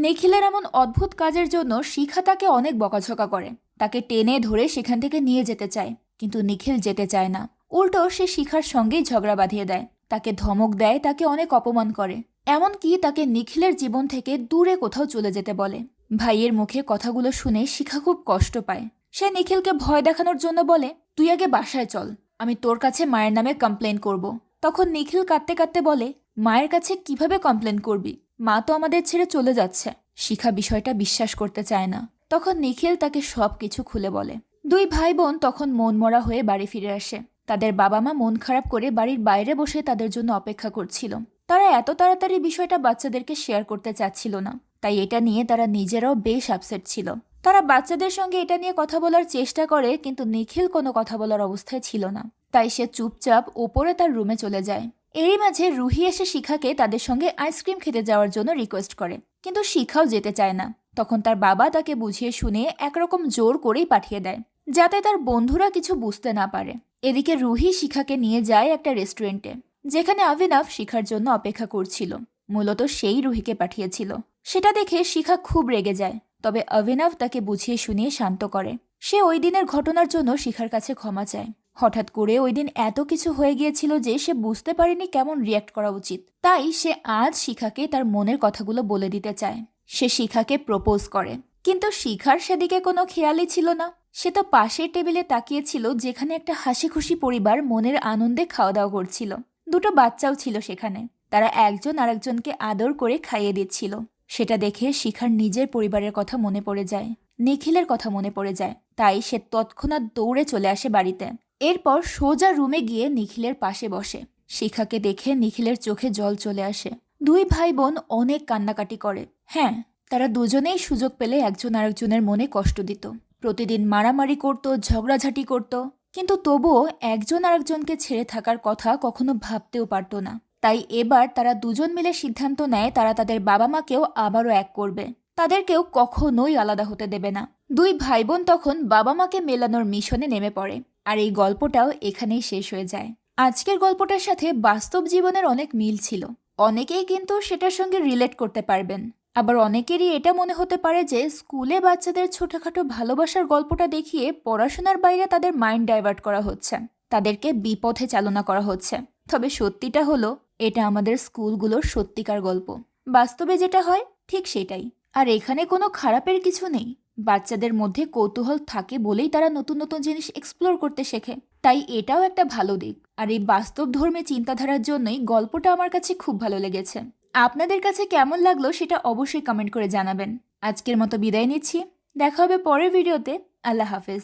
নিখিলের এমন অদ্ভুত কাজের জন্য শিখা তাকে অনেক বকাঝকা করে, তাকে টেনে ধরে সেখান থেকে নিয়ে যেতে চায়, কিন্তু নিখিল যেতে চায় না। উল্টো সে শিখার সঙ্গেই ঝগড়া বাঁধিয়ে দেয়, তাকে ধমক দেয়, তাকে অনেক অপমান করে, এমনকি তাকে নিখিলের জীবন থেকে দূরে কোথাও চলে যেতে বলে। ভাইয়ের মুখে কথাগুলো শুনে শিখা খুব কষ্ট পায়। সে নিখিলকে ভয় দেখানোর জন্য বলে, তুই আগে বাসায় চল, আমি তোর কাছে মায়ের নামে কমপ্লেন করব। তখন নিখিল কাঁদতে কাঁদতে বলে, মায়ের কাছে কিভাবে কমপ্লেন করবি? মা তো আমাদের ছেড়ে চলে যাচ্ছে। শিখা বিষয়টা বিশ্বাস করতে চায় না। তখন নিখিল তাকে সবকিছু খুলে বলে। দুই ভাই বোন তখন মনমরা হয়ে বাড়ি ফিরে আসে। তাদের বাবা মা মন খারাপ করে বাড়ির বাইরে বসে তাদের জন্য অপেক্ষা করছিল। তারা এত তাড়াতাড়ি বিষয়টা বাচ্চাদেরকে শেয়ার করতে চাচ্ছিল না, তাই এটা নিয়ে তারা নিজেরাও বেশ আপসেট ছিল। তারা বাচ্চাদের সঙ্গে এটা নিয়ে কথা বলার চেষ্টা করে, কিন্তু নিখিল কোনো কথা বলার অবস্থায় ছিল না, তাই সে চুপচাপ ওপরে তার রুমে চলে যায়। এরই মাঝে রুহি এসে শিখাকে তাদের সঙ্গে আইসক্রিম খেতে যাওয়ার জন্য রিকোয়েস্ট করে, কিন্তু শিখাও যেতে চায় না। তখন তার বাবা তাকে বুঝিয়ে শুনে একরকম জোর করেই পাঠিয়ে দেয়, যাতে তার বন্ধুরা কিছু বুঝতে না পারে। এদিকে রুহি শিখাকে নিয়ে যায় একটা রেস্টুরেন্টে, যেখানে অভিনব শিখার জন্য অপেক্ষা করছিল। মূলত সেই রুহিকে পাঠিয়েছিল। সেটা দেখে শিখা খুব রেগে যায়, তবে অভিনব তাকে বুঝিয়ে শুনিয়ে শান্ত করে। সে ওই দিনের ঘটনার জন্য শিখার কাছে ক্ষমা চায়। হঠাৎ করে ওই দিন এত কিছু হয়ে গিয়েছিল যে সে বুঝতে পারেনি কেমন রিয়্যাক্ট করা উচিত। তাই সে আজ শিখাকে তার মনের কথাগুলো বলে দিতে চায়। সে শিখাকে প্রপোজ করে, কিন্তু শিখার সেদিকে কোনো খেয়ালই ছিল না। সে তো পাশের টেবিলে তাকিয়েছিল, যেখানে একটা হাসি খুশি পরিবার মনের আনন্দে খাওয়া দাওয়া করছিল। দুটো বাচ্চাও ছিল সেখানে। তারা একজন আরেকজনকে আদর করে খাইয়ে দিচ্ছিল। সেটা দেখে শিখার নিজের পরিবারের কথা মনে পড়ে যায়, নিখিলের কথা মনে পড়ে যায়। তাই সে তৎক্ষণাৎ দৌড়ে চলে আসে বাড়িতে। এরপর সোজা রুমে গিয়ে নিখিলের পাশে বসে। শিখাকে দেখে নিখিলের চোখে জল চলে আসে। দুই ভাই বোন অনেক কান্নাকাটি করে। হ্যাঁ, তারা দুজনেই সুযোগ পেলে একজন আরেকজনের মনে কষ্ট দিত। প্রতিদিন মারামারি করত, ঝগড়াঝাটি করত, কিন্তু তবুও একজন আরেকজনকে ছেড়ে থাকার কথা কখনো ভাবতেও পারত না। তাই এবার তারা দুজন মিলে সিদ্ধান্ত নেয় তারা তাদের বাবা মাকেও আবারও এক করবে। তাদেরকেও কখনোই আলাদা হতে দেবে না। দুই ভাই বোন তখন বাবা মাকে মেলানোর মিশনে নেমে পড়ে। আর এই গল্পটাও এখানেই শেষ হয়ে যায়। আজকের গল্পটার সাথে বাস্তব জীবনের অনেক মিল ছিল। অনেকেই কিন্তু সেটার সঙ্গে রিলেট করতে পারবেন। আবার অনেকেরই এটা মনে হতে পারে যে স্কুলে বাচ্চাদের ছোটখাটো ভালোবাসার গল্পটা দেখিয়ে পড়াশোনার বাইরে তাদের মাইন্ড ডাইভার্ট করা হচ্ছে, তাদেরকে বিপথে চালনা করা হচ্ছে। তবে সত্যিটা হলো, এটা আমাদের স্কুলগুলোর সত্যিকার গল্প। বাস্তবে যেটা হয় ঠিক সেটাই। আর এখানে কোনো খারাপের কিছু নেই। বাচ্চাদের মধ্যে কৌতূহল থাকে বলেই তারা নতুন নতুন জিনিস এক্সপ্লোর করতে শেখে। তাই এটাও একটা ভালো দিক। আর এই বাস্তবধর্মী চিন্তাধারার জন্যই গল্পটা আমার কাছে খুব ভালো লেগেছে। আপনাদের কাছে কেমন লাগলো সেটা অবশ্যই কমেন্ট করে জানাবেন। আজকের মতো বিদায় নিচ্ছি। দেখা হবে পরের ভিডিওতে। আল্লাহ হাফেজ।